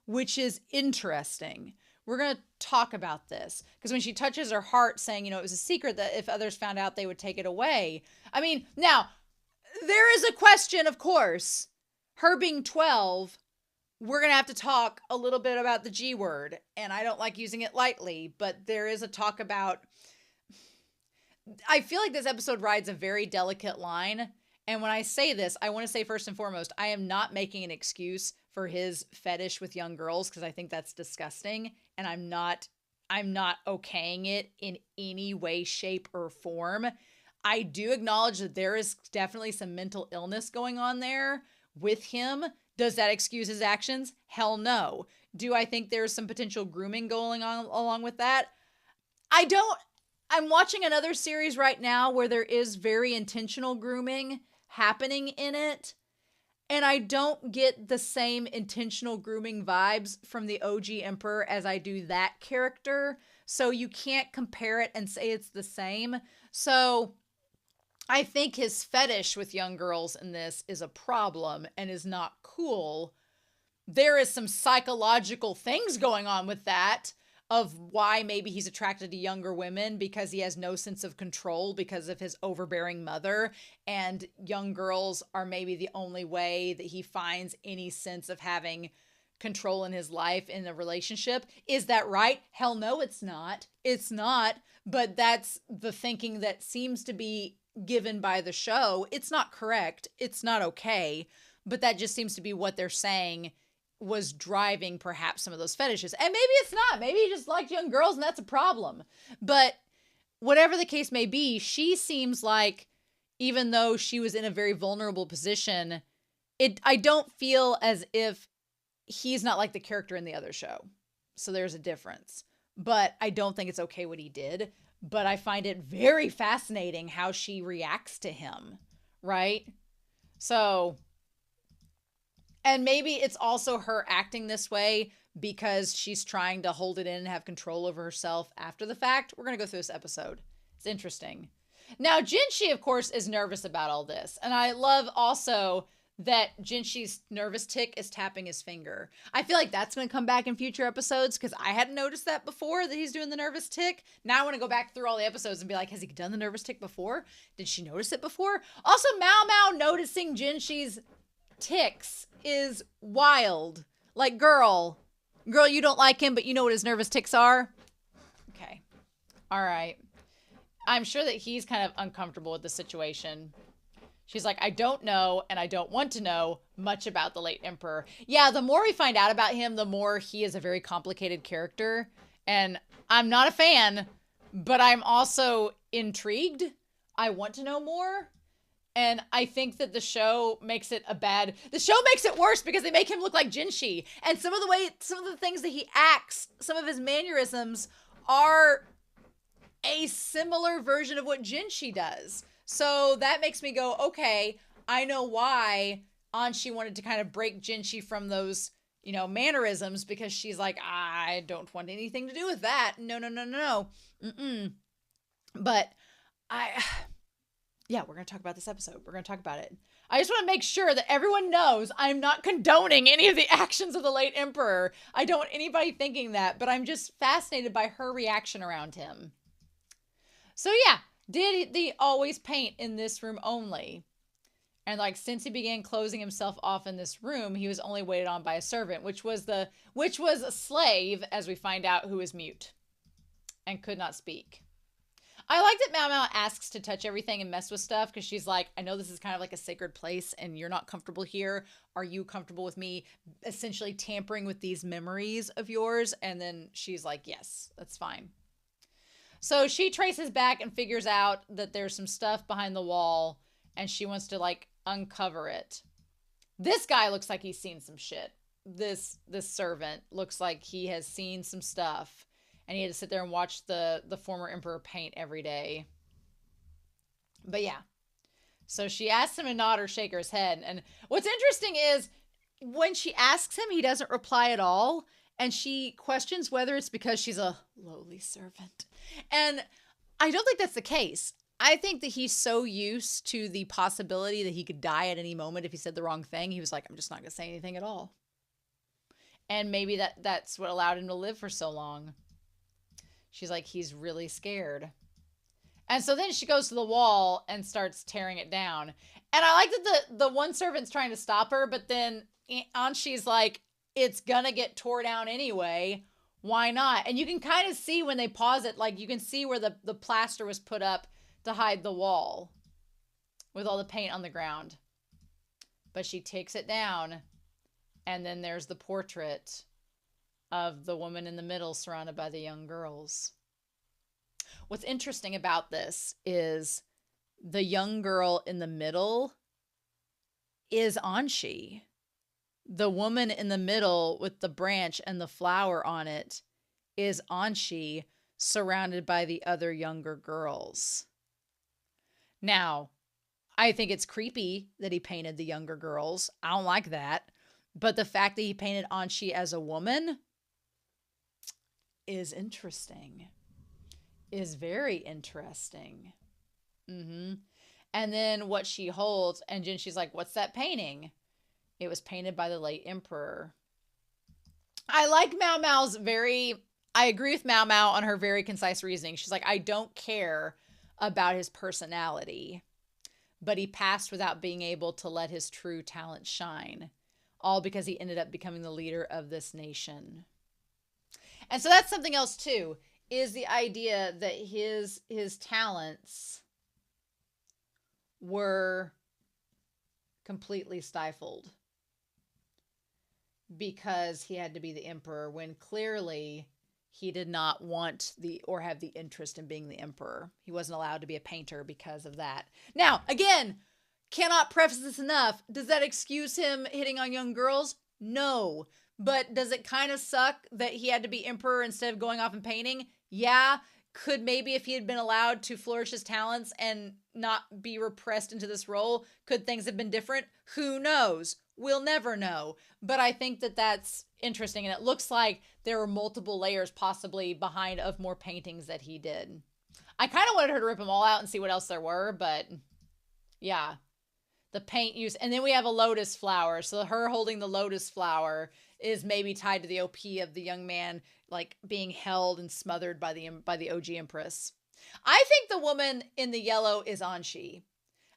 S1: which is interesting. We're going to talk about this because when she touches her heart saying, it was a secret that if others found out, they would take it away. I mean, now there is a question, of course, her being 12, we're going to have to talk a little bit about the G word, and I don't like using it lightly, but there is a talk about, I feel like this episode rides a very delicate line. And when I say this, I want to say first and foremost, I am not making an excuse for his fetish with young girls because I think that's disgusting. And I'm not okaying it in any way, shape, or form. I do acknowledge that there is definitely some mental illness going on there with him. Does that excuse his actions? Hell no. Do I think there's some potential grooming going on along with that? I don't. I'm watching another series right now where there is very intentional grooming happening in it. And I don't get the same intentional grooming vibes from the OG Emperor as I do that character. So you can't compare it and say it's the same. So I think his fetish with young girls in this is a problem and is not cool. There is some psychological things going on with that, of why maybe he's attracted to younger women because he has no sense of control because of his overbearing mother, and young girls are maybe the only way that he finds any sense of having control in his life in a relationship. Is that right? Hell no, it's not. It's not, but that's the thinking that seems to be given by the show. It's not correct. It's not okay, but that just seems to be what they're saying was driving perhaps some of those fetishes. And maybe it's not. Maybe he just liked young girls and that's a problem. But whatever the case may be, she seems like, even though she was in a very vulnerable position, I don't feel as if he's not like the character in the other show. So there's a difference. But I don't think it's okay what he did. But I find it very fascinating how she reacts to him, right? So, and maybe it's also her acting this way because she's trying to hold it in and have control over herself after the fact. We're going to go through this episode. It's interesting. Now, Jinshi, of course, is nervous about all this. And I love also that Jinshi's nervous tick is tapping his finger. I feel like that's going to come back in future episodes because I hadn't noticed that before, that he's doing the nervous tick. Now I want to go back through all the episodes and be like, has he done the nervous tick before? Did she notice it before? Also, MaoMao noticing Jinshi's ticks is wild. Like, girl, you don't like him, but you know what his nervous ticks are? Okay. All right. I'm sure that he's kind of uncomfortable with the situation. She's like, I don't know, and I don't want to know much about the late emperor. Yeah, the more we find out about him, the more he is a very complicated character. And I'm not a fan, but I'm also intrigued. I want to know more. And I think that the show makes it worse because they make him look like Jinshi. And some of the things that he acts, some of his mannerisms are a similar version of what Jinshi does. So that makes me go, okay, I know why Anshi wanted to kind of break Jinshi from those, mannerisms, because she's like, I don't want anything to do with that. No, no, no, no, no. Mm-mm. But yeah, we're going to talk about this episode. We're going to talk about it. I just want to make sure that everyone knows I'm not condoning any of the actions of the late emperor. I don't want anybody thinking that, but I'm just fascinated by her reaction around him. So yeah, did he always paint in this room only? And like, since he began closing himself off in this room, he was only waited on by a servant, which was a slave, as we find out, who is mute and could not speak. I like that MaoMao asks to touch everything and mess with stuff, because she's like, I know this is kind of like a sacred place and you're not comfortable here. Are you comfortable with me essentially tampering with these memories of yours? And then she's like, yes, that's fine. So she traces back and figures out that there's some stuff behind the wall, and she wants to like uncover it. This guy looks like he's seen some shit. This servant looks like he has seen some stuff, and he had to sit there and watch the former emperor paint every day. But yeah. So she asks him to nod or shake his head. And what's interesting is when she asks him, he doesn't reply at all. And she questions whether it's because she's a lowly servant. And I don't think that's the case. I think that he's so used to the possibility that he could die at any moment if he said the wrong thing. He was like, I'm just not going to say anything at all. And maybe that's what allowed him to live for so long. She's like, he's really scared. And so then she goes to the wall and starts tearing it down. And I like that the one servant's trying to stop her, but then Anshi's like, it's gonna get tore down anyway. Why not? And you can kind of see when they pause it, like you can see where the plaster was put up to hide the wall with all the paint on the ground. But she takes it down, and then there's the portrait of the woman in the middle surrounded by the young girls. What's interesting about this is the young girl in the middle is Anshi. The woman in the middle with the branch and the flower on it is Anshi, surrounded by the other younger girls. Now, I think it's creepy that he painted the younger girls. I don't like that. But the fact that he painted Anshi as a woman is interesting. Is very interesting. And then what she holds, and Jinshi's like, what's that painting? It was painted by the late emperor. I like MaoMao's I agree with MaoMao on her very concise reasoning. She's like, I don't care about his personality, but he passed without being able to let his true talent shine, all because he ended up becoming the leader of this nation. And so that's something else too, is the idea that his talents were completely stifled because he had to be the emperor, when clearly he did not want or have the interest in being the emperor. He wasn't allowed to be a painter because of that. Now, again, cannot preface this enough. Does that excuse him hitting on young girls? No. But does it kind of suck that he had to be emperor instead of going off and painting? Yeah. Could maybe, if he had been allowed to flourish his talents and not be repressed into this role, could things have been different? Who knows? We'll never know. But I think that that's interesting. And it looks like there were multiple layers possibly behind of more paintings that he did. I kind of wanted her to rip them all out and see what else there were. But yeah, the paint use. And then we have a lotus flower. So her holding the lotus flower is maybe tied to the OP of the young man, like being held and smothered by the OG Empress. I think the woman in the yellow is Anshi.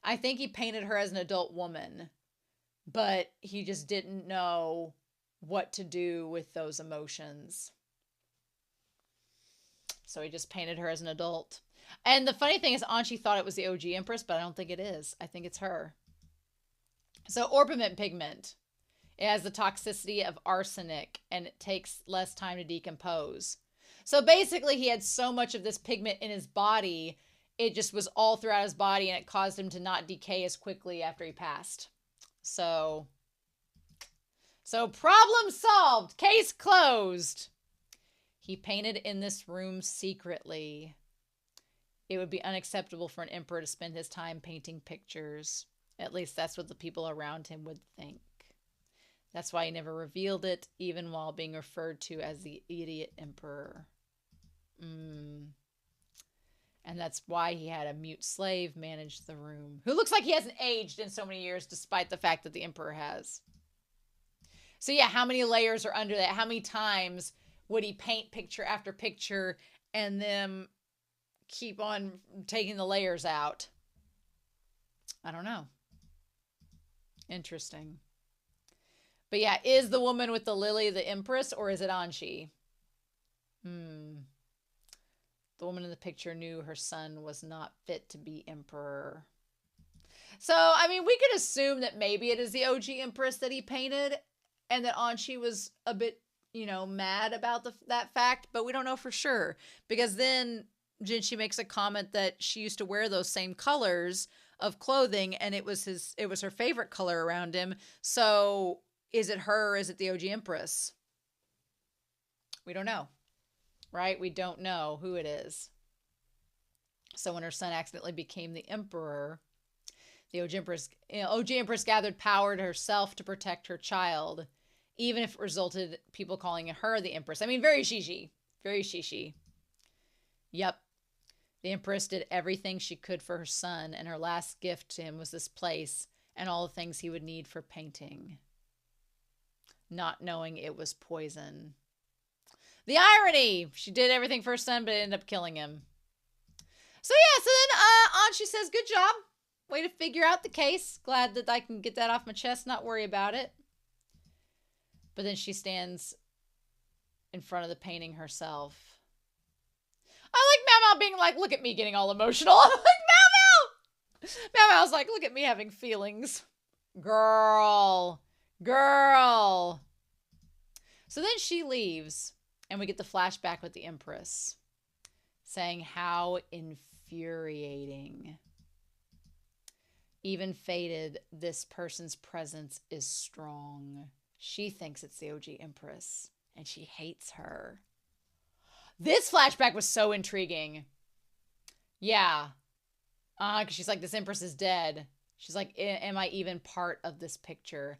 S1: I think he painted her as an adult woman, but he just didn't know what to do with those emotions. So he just painted her as an adult. And the funny thing is, Anshi thought it was the OG Empress, but I don't think it is. I think it's her. So orpiment pigment. It has the toxicity of arsenic, and it takes less time to decompose. So basically, he had so much of this pigment in his body, it just was all throughout his body, and it caused him to not decay as quickly after he passed. So problem solved. Case closed. He painted in this room secretly. It would be unacceptable for an emperor to spend his time painting pictures. At least that's what the people around him would think. That's why he never revealed it, even while being referred to as the idiot emperor. And that's why he had a mute slave manage the room, who looks like he hasn't aged in so many years, despite the fact that the emperor has. So yeah, how many layers are under that? How many times would he paint picture after picture and then keep on taking the layers out? I don't know. Interesting. But yeah, is the woman with the lily the empress, or is it Anshi? The woman in the picture knew her son was not fit to be emperor. So, I mean, we could assume that maybe it is the OG empress that he painted, and that Anshi was a bit, mad about that fact, but we don't know for sure. Because then Jinshi makes a comment that she used to wear those same colors of clothing, and it was her favorite color around him. So is it her or is it the OG Empress? We don't know, right? We don't know who it is. So when her son accidentally became the emperor, the OG Empress gathered power to herself to protect her child, even if it resulted people calling her the Empress. I mean, very shishi. Very shishi. Yep. The Empress did everything she could for her son, and her last gift to him was this place and all the things he would need for painting, not knowing it was poison. The irony! She did everything for her son, but it ended up killing him. So yeah, so then Anshi says, good job. Way to figure out the case. Glad that I can get that off my chest, not worry about it. But then she stands in front of the painting herself. I like MaoMao being like, look at me getting all emotional. I'm like, MaoMao! MaoMao's like, look at me having feelings. Girl. So then she leaves, and we get the flashback with the Empress saying how infuriating. Even fated, this person's presence is strong. She thinks it's the OG Empress, and she hates her. This flashback was so intriguing. Yeah. Because she's like, this Empress is dead. She's like, am I even part of this picture?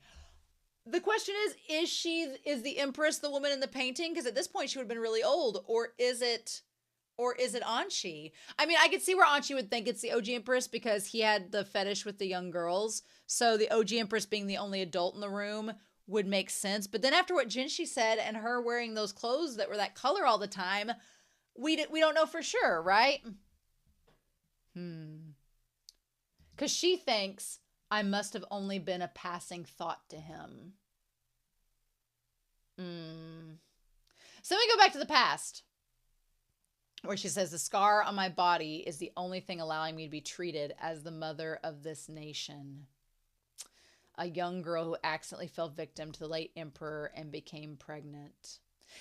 S1: The question is the Empress the woman in the painting? Because at this point, she would have been really old. Or is it Anshi? I mean, I could see where Anshi would think it's the OG Empress because he had the fetish with the young girls. So the OG Empress being the only adult in the room would make sense. But then after what Jinshi said and her wearing those clothes that were that color all the time, we don't know for sure, right? Because she thinks I must have only been a passing thought to him. So let me go back to the past, where she says, the scar on my body is the only thing allowing me to be treated as the mother of this nation. A young girl who accidentally fell victim to the late emperor and became pregnant.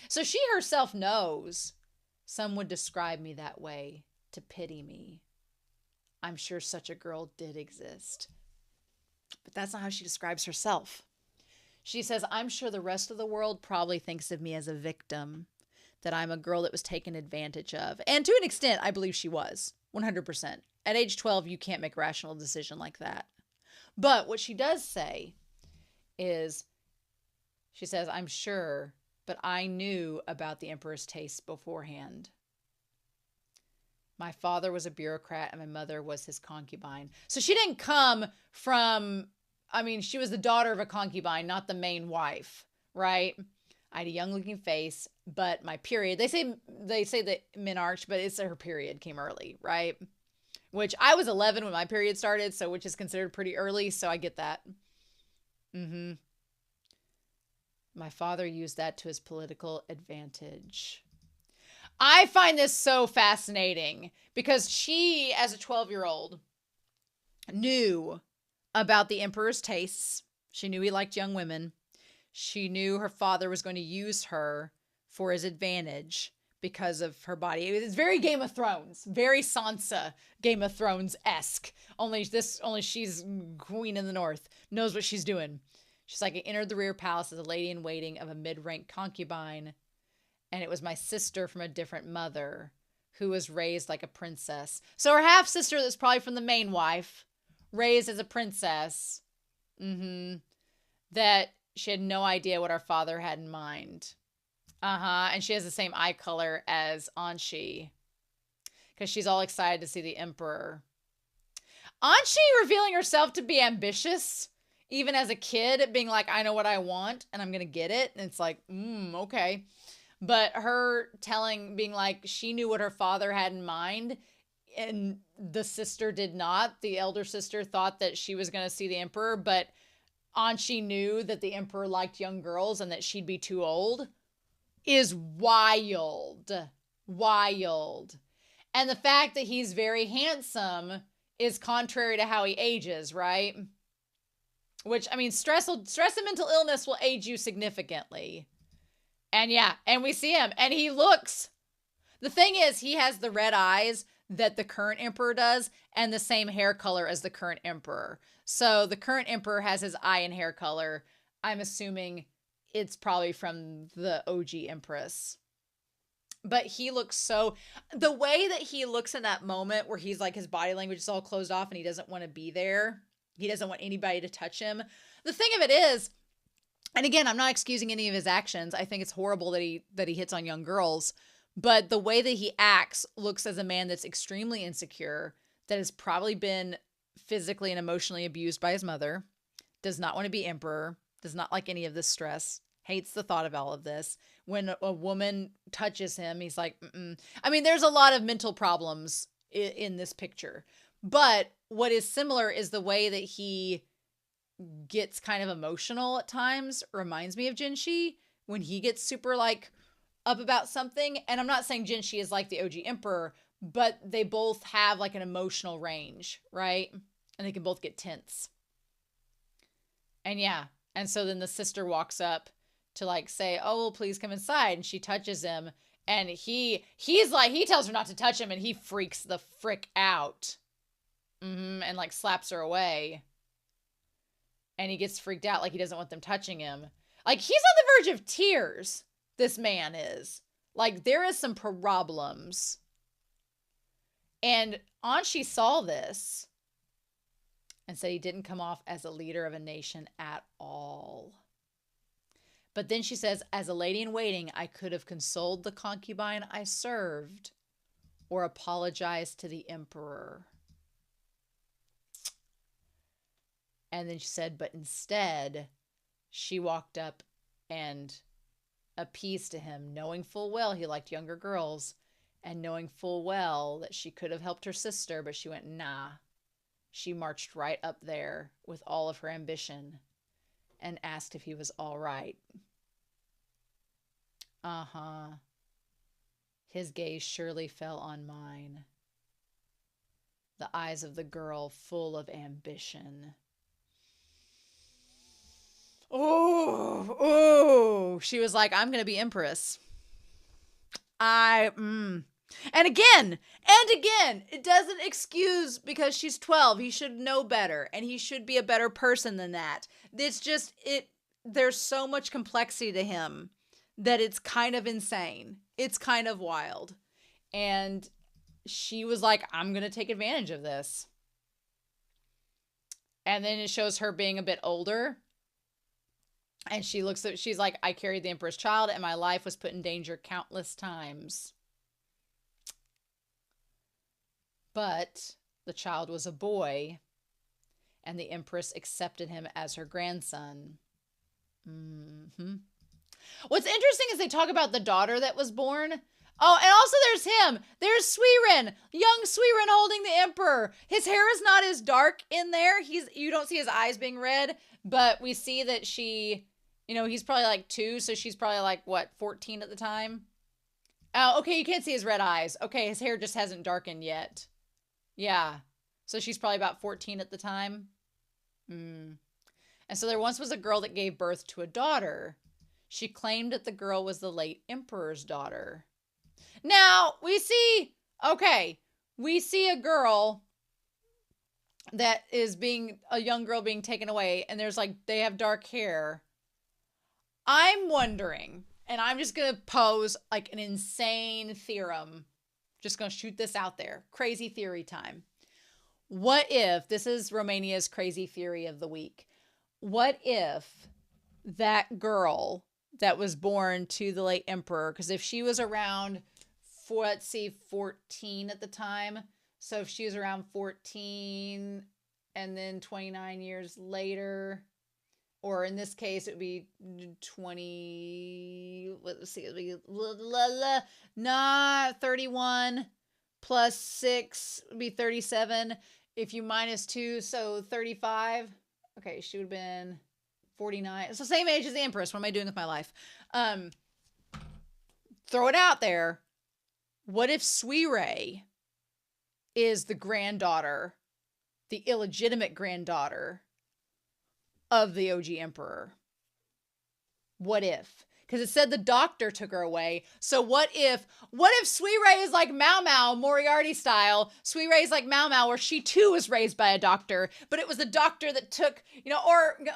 S1: So she herself knows some would describe me that way, to pity me. I'm sure such a girl did exist. But that's not how she describes herself. She says, I'm sure the rest of the world probably thinks of me as a victim, that I'm a girl that was taken advantage of. And to an extent, I believe she was, 100%. At age 12, you can't make a rational decision like that. But what she does say is, she says, I'm sure, but I knew about the emperor's tastes beforehand. My father was a bureaucrat and my mother was his concubine. So she didn't come from, she was the daughter of a concubine, not the main wife, right? I had a young looking face, but my period, they say that menarche, but it's her period came early, right? Which I was 11 when my period started, so which is considered pretty early, so I get that. My father used that to his political advantage. I find this so fascinating because she, as a 12-year-old, knew about the emperor's tastes. She knew he liked young women. She knew her father was going to use her for his advantage because of her body. It's very Game of Thrones, very Sansa Game of Thrones-esque. Only she's queen in the north, knows what she's doing. She's like, I entered the rear palace as a lady in waiting of a mid-rank concubine, and it was my sister from a different mother who was raised like a princess. So her half-sister that's probably from the main wife, raised as a princess. That she had no idea what our father had in mind. And she has the same eye color as Anshi. Because she's all excited to see the emperor. Anshi revealing herself to be ambitious, even as a kid, being like, I know what I want, and I'm going to get it. And it's like, okay. But her being like, she knew what her father had in mind, and the sister did not. The elder sister thought that she was going to see the emperor, but Anshi knew that the emperor liked young girls and that she'd be too old, is wild. Wild. And the fact that he's very handsome is contrary to how he ages, right? Which, I mean, stress and mental illness will age you significantly. And yeah, and we see him, and he looks... The thing is, he has the red eyes that the current emperor does, and the same hair color as the current emperor. So the current emperor has his eye and hair color. I'm assuming it's probably from the OG Empress. But he looks so... The way that he looks in that moment where he's like, his body language is all closed off and he doesn't want to be there. He doesn't want anybody to touch him. The thing of it is, and again, I'm not excusing any of his actions. I think it's horrible that he hits on young girls. But the way that he acts looks as a man that's extremely insecure, that has probably been physically and emotionally abused by his mother, does not want to be emperor, does not like any of this stress, hates the thought of all of this. When a woman touches him, he's like, I mean, there's a lot of mental problems in this picture. But what is similar is the way that he gets kind of emotional at times. Reminds me of Jinshi when he gets super like up about something. And I'm not saying Jinshi is like the OG Emperor, but they both have like an emotional range, right? And they can both get tense. And yeah. And so then the sister walks up to like say, oh, well, please come inside. And she touches him. And he's like, he tells her not to touch him and he freaks the frick out. And like slaps her away. And he gets freaked out like he doesn't want them touching him. Like he's on the verge of tears. This man is. Like there is some problems. And Anshi saw this and said he didn't come off as a leader of a nation at all. But then she says, as a lady in waiting, I could have consoled the concubine I served or apologized to the emperor. And then she said, but instead, she walked up and appeased to him, knowing full well he liked younger girls, and knowing full well that she could have helped her sister, but she went, nah. She marched right up there with all of her ambition and asked if he was all right. His gaze surely fell on mine. The eyes of the girl full of ambition. Oh, she was like, I'm going to be empress. And again, it doesn't excuse because she's 12. He should know better and he should be a better person than that. It's just, there's so much complexity to him that it's kind of insane. It's kind of wild. And she was like, I'm going to take advantage of this. And then it shows her being a bit older. And she's like, I carried the emperor's child and my life was put in danger countless times. But the child was a boy and the empress accepted him as her grandson. What's interesting is they talk about the daughter that was born. Oh, and also there's him. There's Suiren, young Suiren holding the emperor. His hair is not as dark in there. You don't see his eyes being red, but we see that he's probably like 2, so she's probably like, 14 at the time? Oh, okay, you can't see his red eyes. Okay, his hair just hasn't darkened yet. Yeah, so she's probably about 14 at the time. And so there once was a girl that gave birth to a daughter. She claimed that the girl was the late emperor's daughter. Now, we see a girl that is a young girl being taken away, and they have dark hair. I'm wondering, and I'm just going to pose like an insane theorem. Just going to shoot this out there. Crazy theory time. What if, this is Romania's crazy theory of the week, what if that girl that was born to the late emperor, because if she was around, for let's see, 14 at the time, so if she was around 14 and then 29 years later, or in this case, it would be 20, let's see, it would be 31 plus 6 would be 37. If you minus 2, so 35. Okay, she would have been 49. It's the same age as the Empress. What am I doing with my life? Throw it out there. What if Suirei is the granddaughter, the illegitimate granddaughter of the OG Emperor? What if? Because it said the doctor took her away. So what if Suirei is like MaoMao, Moriarty style? Suirei is like MaoMao, where she too was raised by a doctor, but it was the doctor that took, or I don't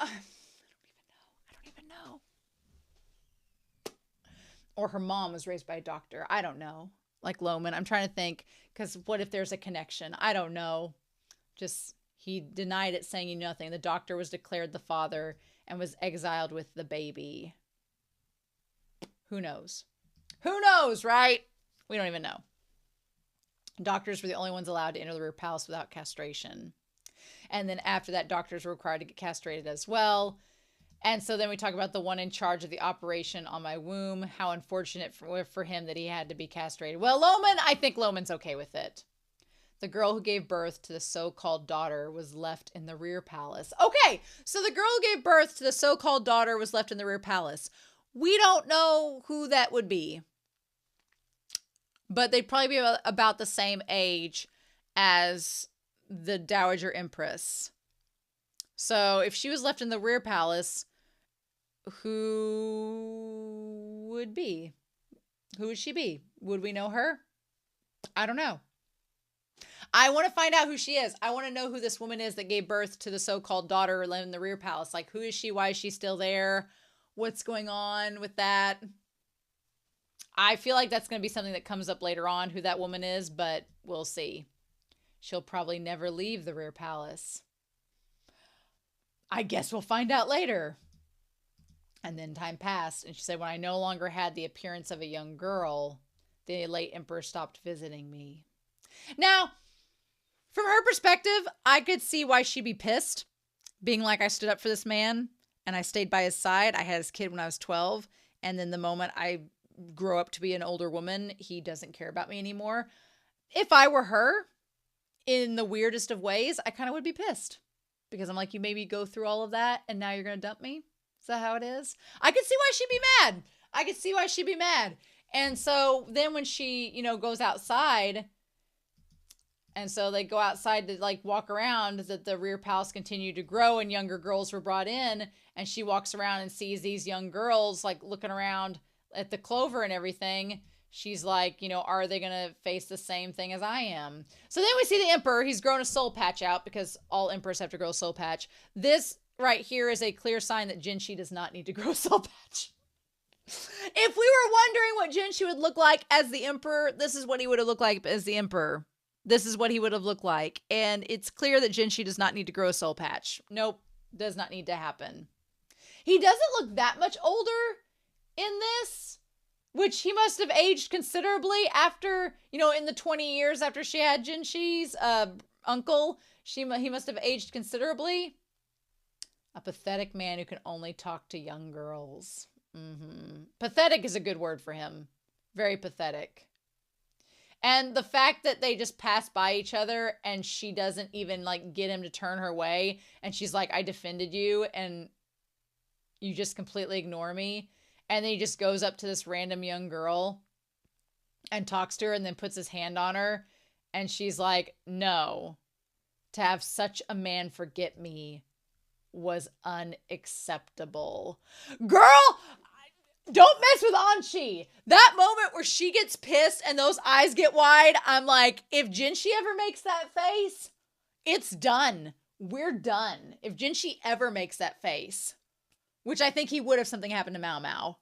S1: even know. Or her mom was raised by a doctor. I don't know. Like Loman. I'm trying to think, because what if there's a connection? I don't know. Just, he denied it, saying he knew nothing. The doctor was declared the father and was exiled with the baby. Who knows? Who knows, right? We don't even know. Doctors were the only ones allowed to enter the rear palace without castration. And then after that, doctors were required to get castrated as well. And so then we talk about the one in charge of the operation on my womb. How unfortunate for him that he had to be castrated. Well, Loman, I think Loman's okay with it. The girl who gave birth to the so-called daughter was left in the rear palace. Okay, so the girl who gave birth to the so-called daughter was left in the rear palace. We don't know who that would be. But they'd probably be about the same age as the Dowager Empress. So if she was left in the rear palace, who would be? Who would she be? Would we know her? I don't know. I want to find out who she is. I want to know who this woman is that gave birth to the so-called daughter in the rear palace. Like, who is she? Why is she still there? What's going on with that? I feel like that's going to be something that comes up later on, who that woman is, but we'll see. She'll probably never leave the rear palace. I guess we'll find out later. And then time passed, and she said, when I no longer had the appearance of a young girl, the late emperor stopped visiting me. Now, from her perspective, I could see why she'd be pissed, being like, I stood up for this man, and I stayed by his side. I had his kid when I was 12, and then the moment I grow up to be an older woman, he doesn't care about me anymore. If I were her, in the weirdest of ways, I kind of would be pissed. Because I'm like, you made me go through all of that, and now you're going to dump me? Is that how it is? I could see why she'd be mad. I could see why she'd be mad. And so then when she, goes outside, and so they go outside to like walk around, that the rear palace continued to grow and younger girls were brought in, and she walks around and sees these young girls like looking around at the clover and everything. She's like, are they going to face the same thing as I am? So then we see the emperor. He's grown a soul patch out, because all emperors have to grow a soul patch. This right here is a clear sign that Jinshi does not need to grow a soul patch. If we were wondering what Jinshi would look like as the emperor, this is what he would have looked like as the emperor. This is what he would have looked like. And it's clear that Jinshi does not need to grow a soul patch. Nope, does not need to happen. He doesn't look that much older in this, which he must have aged considerably after, in the 20 years after she had Jinshi's uncle. He must have aged considerably. A pathetic man who can only talk to young girls. Pathetic is a good word for him. Very pathetic. And the fact that they just pass by each other and she doesn't even like get him to turn her way. And she's like, I defended you and you just completely ignore me. And then he just goes up to this random young girl and talks to her and then puts his hand on her. And she's like, no, to have such a man forget me was unacceptable. Girl, don't mess with Anshi. That moment where she gets pissed and those eyes get wide, I'm like, if Jinshi ever makes that face, it's done. We're done. If Jinshi ever makes that face, which I think he would if something happened to MaoMao.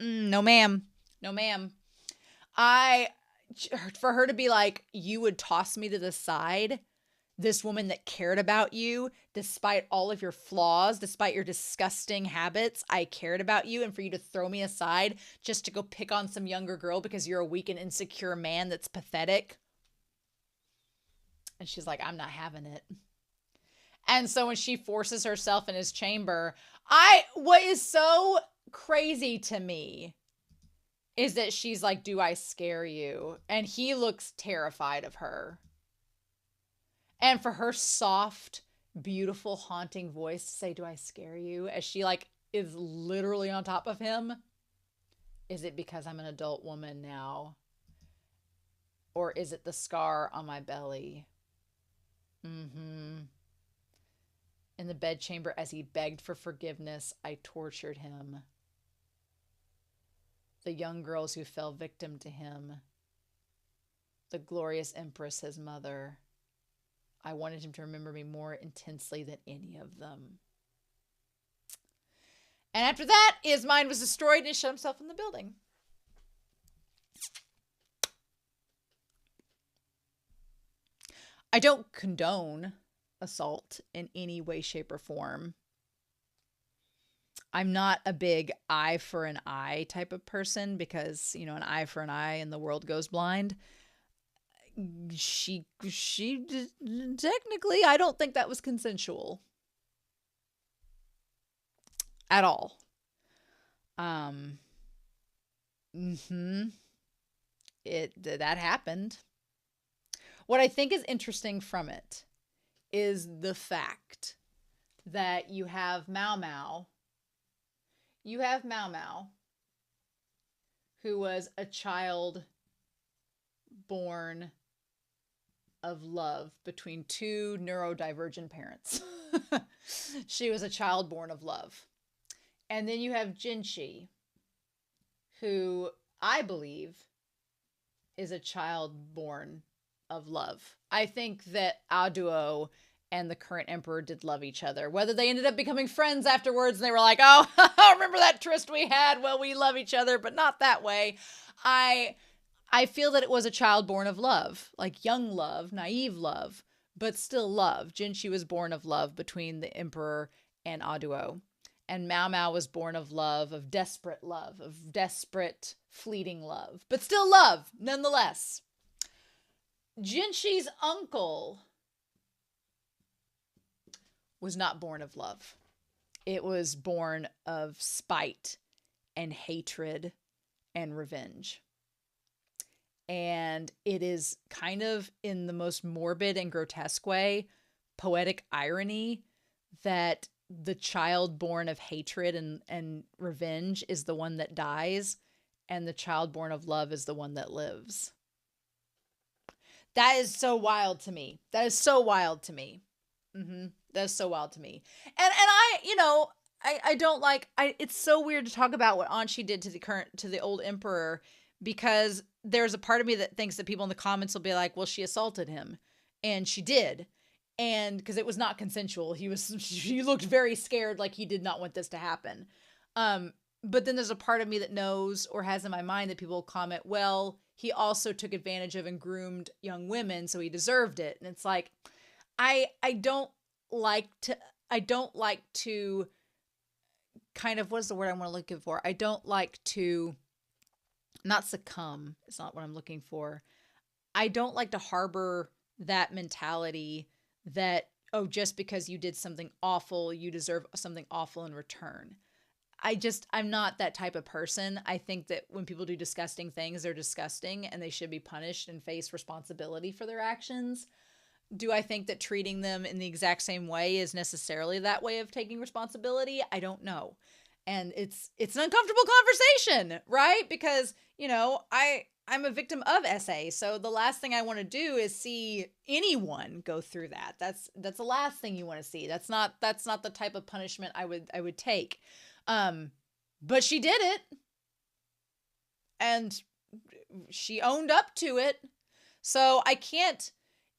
S1: No ma'am. No ma'am. for her to be like, you would toss me to the side, this woman that cared about you, despite all of your flaws, despite your disgusting habits, I cared about you, and for you to throw me aside just to go pick on some younger girl because you're a weak and insecure man that's pathetic. And she's like, I'm not having it. And so when she forces herself in his chamber, what is so crazy to me is that she's like, do I scare you? And he looks terrified of her. And for her soft, beautiful, haunting voice to say, do I scare you? As she like is literally on top of him. Is it because I'm an adult woman now? Or is it the scar on my belly? In the bedchamber, as he begged for forgiveness, I tortured him. The young girls who fell victim to him. The glorious Empress, his mother. I wanted him to remember me more intensely than any of them. And after that, his mind was destroyed and he shut himself in the building. I don't condone assault in any way, shape, or form. I'm not a big eye for an eye type of person because, you know, an eye for an eye and the world goes blind. She technically, I don't think that was consensual at all. That happened. What I think is interesting from it is the fact that you have MaoMao. You have MaoMao, who was a child born of love between two neurodivergent parents. She was a child born of love. And then you have Jinshi, who I believe is a child born of love. I think that Ooooohhh and the current emperor did love each other. Whether they ended up becoming friends afterwards and they were like, oh, remember that tryst we had? Well, we love each other, but not that way. I feel that it was a child born of love, like young love, naive love, but still love. Jinshi was born of love between the emperor and Ooooohhh. And MaoMao was born of love, of desperate, fleeting love, but still love, nonetheless. Jinshi's uncle was not born of love. It was born of spite and hatred and revenge. And it is kind of, in the most morbid and grotesque way, poetic irony that the child born of hatred and revenge is the one that dies, and the child born of love is the one that lives. That is so wild to me. That is so wild to me. That is so wild to me. And I don't like, it's so weird to talk about what Anshi did to the old emperor, because there's a part of me that thinks that people in the comments will be like, well, she assaulted him. And she did. And because it was not consensual, she looked very scared, like he did not want this to happen. But then there's a part of me that knows, or has in my mind, that people will comment, well, he also took advantage of and groomed young women, so he deserved it. And it's like, I don't like to kind of, what's the word I want to look for? I don't like to, not succumb. It's not what I'm looking for. I don't like to harbor that mentality that, oh, just because you did something awful, you deserve something awful in return. I'm not that type of person. I think that when people do disgusting things, they're disgusting and they should be punished and face responsibility for their actions. Do I think that treating them in the exact same way is necessarily that way of taking responsibility? I don't know. And it's an uncomfortable conversation, right? Because, I'm a victim of SA. So the last thing I want to do is see anyone go through that. That's the last thing you want to see. That's not the type of punishment I would take. But she did it. And she owned up to it. So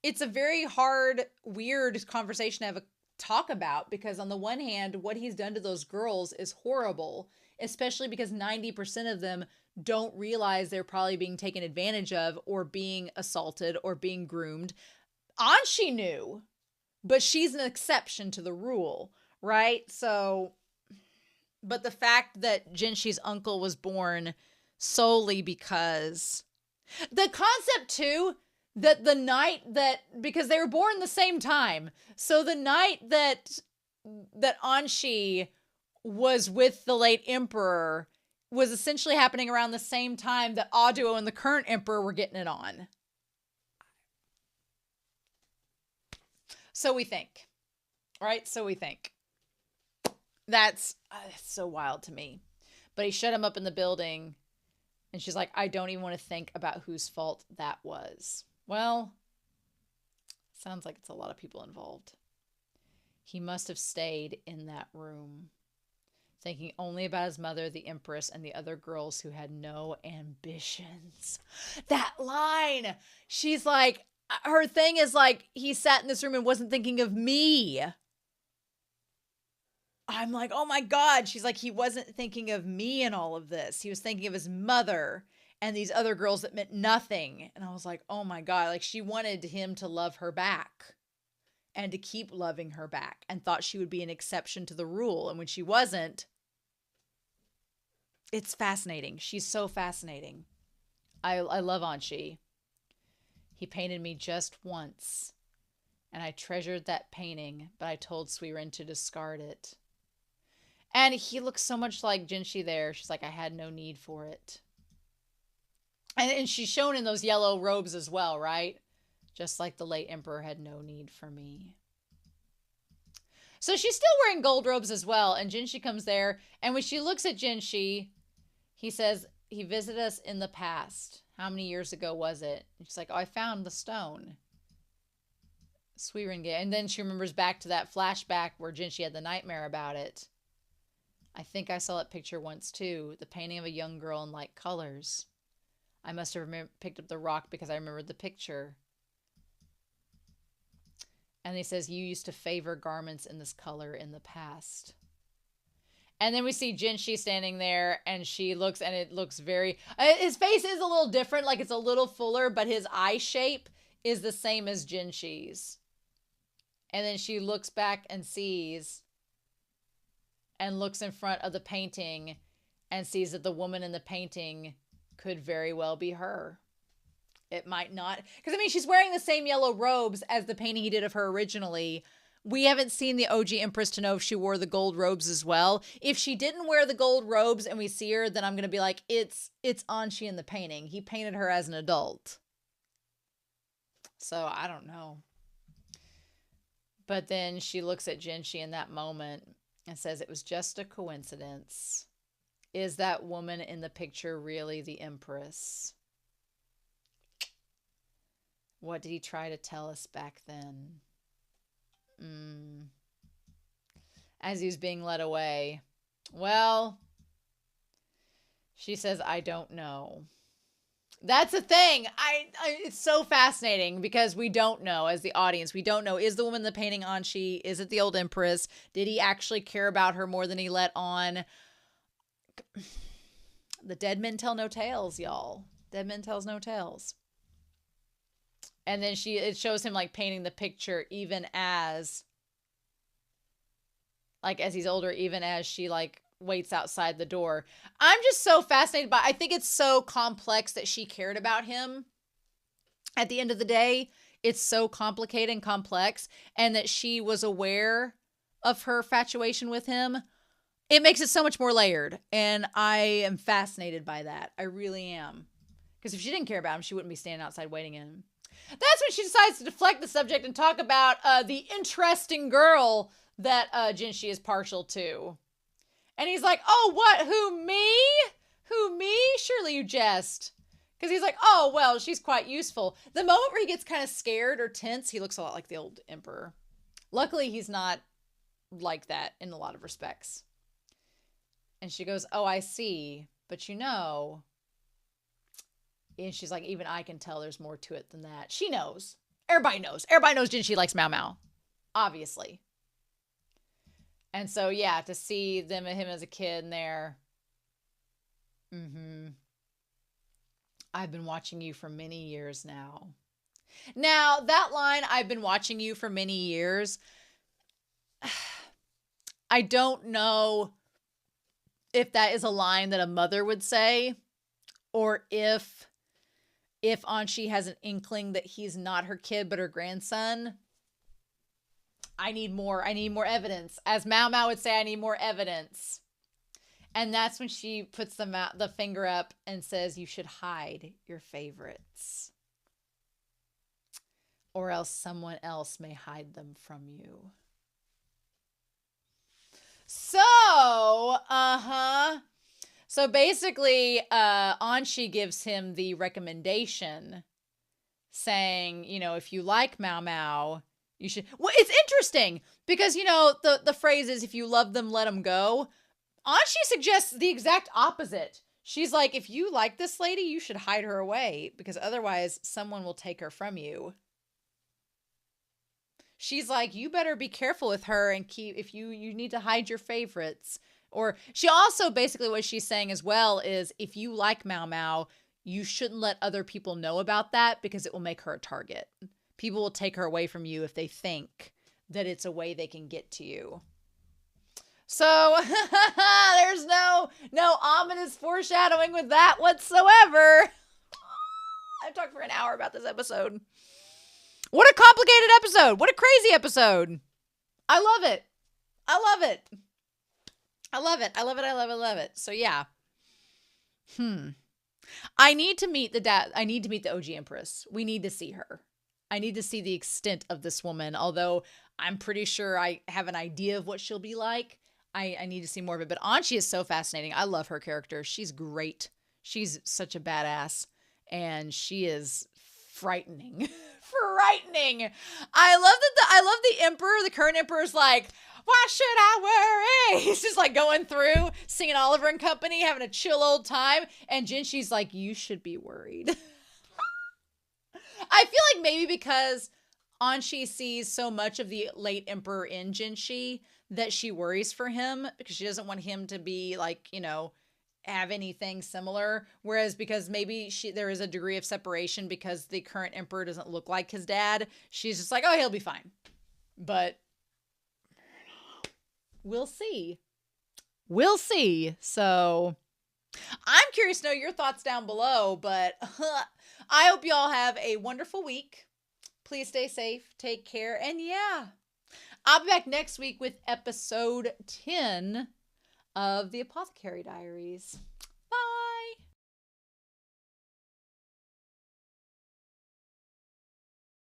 S1: it's a very hard, weird conversation to talk about, because on the one hand, what he's done to those girls is horrible, especially because 90% of them don't realize they're probably being taken advantage of or being assaulted or being groomed. Anshi knew, but she's an exception to the rule, right? So, but the fact that Jinshi's uncle was born solely because the concept too, that the night that, because they were born the same time, so the night that Anshi was with the late emperor was essentially happening around the same time that Aduo and the current emperor were getting it on. So we think, right? So we think. That's so wild to me. But he shut him up in the building, and she's like, I don't even want to think about whose fault that was. Well, sounds like it's a lot of people involved. He must have stayed in that room, thinking only about his mother, the Empress, and the other girls who had no ambitions. That line! She's like, her thing is like, he sat in this room and wasn't thinking of me. I'm like, oh my God. She's like, he wasn't thinking of me in all of this. He was thinking of his mother and these other girls that meant nothing. And I was like, oh my God. Like, she wanted him to love her back and to keep loving her back, and thought she would be an exception to the rule. And when she wasn't, it's fascinating. She's so fascinating. I love Anshi. He painted me just once, and I treasured that painting, but I told Suiren to discard it. And he looks so much like Jinshi there. She's like, I had no need for it. And she's shown in those yellow robes as well, right? Just like the late emperor had no need for me. So she's still wearing gold robes as well. And Jinshi comes there. And when she looks at Jinshi, he says, he visited us in the past. How many years ago was it? And she's like, oh, I found the stone. Suiren gave. And then she remembers back to that flashback where Jinshi had the nightmare about it. I think I saw that picture once too. The painting of a young girl in light colors. I must have picked up the rock because I remembered the picture. And he says, you used to favor garments in this color in the past. And then we see Jinshi standing there, and she looks, and it looks very, his face is a little different, like it's a little fuller, but his eye shape is the same as Jinshi's. And then she looks back and sees, and looks in front of the painting and sees that the woman in the painting could very well be her. It might not. Because, I mean, she's wearing the same yellow robes as the painting he did of her originally. We haven't seen the OG Empress to know if she wore the gold robes as well. If she didn't wear the gold robes and we see her, then I'm going to be like, it's Anshi in the painting. He painted her as an adult. So, I don't know. But then she looks at Jinshi in that moment and says, it was just a coincidence. Is that woman in the picture really the Empress? What did he try to tell us back then? As he was being led away. Well, she says, I don't know. That's the thing. It's so fascinating because we don't know, as the audience. We don't know. Is the woman in the painting Anshi? Is it the old Empress? Did he actually care about her more than he let on? The dead men tell no tales, y'all. Dead men tells no tales. And then it shows him like painting the picture even as, like, as he's older, even as she like waits outside the door. I'm just so fascinated by, I think it's so complex that she cared about him. At the end of the day, it's so complicated and complex, and that she was aware of her infatuation with him. It makes it so much more layered, and I am fascinated by that. I really am. Because if she didn't care about him, she wouldn't be standing outside waiting in him. That's when she decides to deflect the subject and talk about the interesting girl that Jinshi is partial to. And he's like, oh, what? Who, me? Who, me? Surely you jest. Because he's like, oh, well, she's quite useful. The moment where he gets kind of scared or tense, he looks a lot like the old emperor. Luckily, he's not like that in a lot of respects. And she goes, oh, I see. But you know... And she's like, even I can tell there's more to it than that. She knows. Everybody knows. Everybody knows Jinshi likes MaoMao. Obviously. And so, yeah, to see him as a kid in there. I've been watching you for many years now. Now, that line, I've been watching you for many years, I don't know if that is a line that a mother would say, or if Anshi has an inkling that he's not her kid but her grandson. I need more evidence. As MaoMao would say, I need more evidence. And that's when she puts the finger up and says, you should hide your favorites, or else someone else may hide them from you. So, So basically, Anshi gives him the recommendation saying, if you like MaoMao, you should. Well, it's interesting because, the phrase is, if you love them, let them go. Anshi suggests the exact opposite. She's like, if you like this lady, you should hide her away because otherwise someone will take her from you. She's like, you better be careful with her and if you need to hide your favorites. Or she also, basically what she's saying as well is, if you like MaoMao, you shouldn't let other people know about that because it will make her a target. People will take her away from you if they think that it's a way they can get to you. So there's no ominous foreshadowing with that whatsoever. I've talked for an hour about this episode. What a complicated episode. What a crazy episode. I love it. I love it. I love it. I love it. I love it. I love it. So yeah. I need to meet the OG Empress. We need to see her. I need to see the extent of this woman, although I'm pretty sure I have an idea of what she'll be like. I need to see more of it. But Anshi is so fascinating. I love her character. She's great. She's such a badass. And she is frightening. Frightening. I love the emperor. The current emperor is like, why should I worry? He's just like going through, singing Oliver and Company, having a chill old time. And Jinshi's like, you should be worried. I feel like maybe because Anshi sees so much of the late emperor in Jinshi that she worries for him because she doesn't want him to be like, have anything similar. Whereas because maybe there is a degree of separation because the current emperor doesn't look like his dad, she's just like, oh, he'll be fine. But we'll see. We'll see. So I'm curious to know your thoughts down below, but I hope you all have a wonderful week. Please stay safe, take care, and yeah, I'll be back next week with episode 10 of the Apothecary Diaries.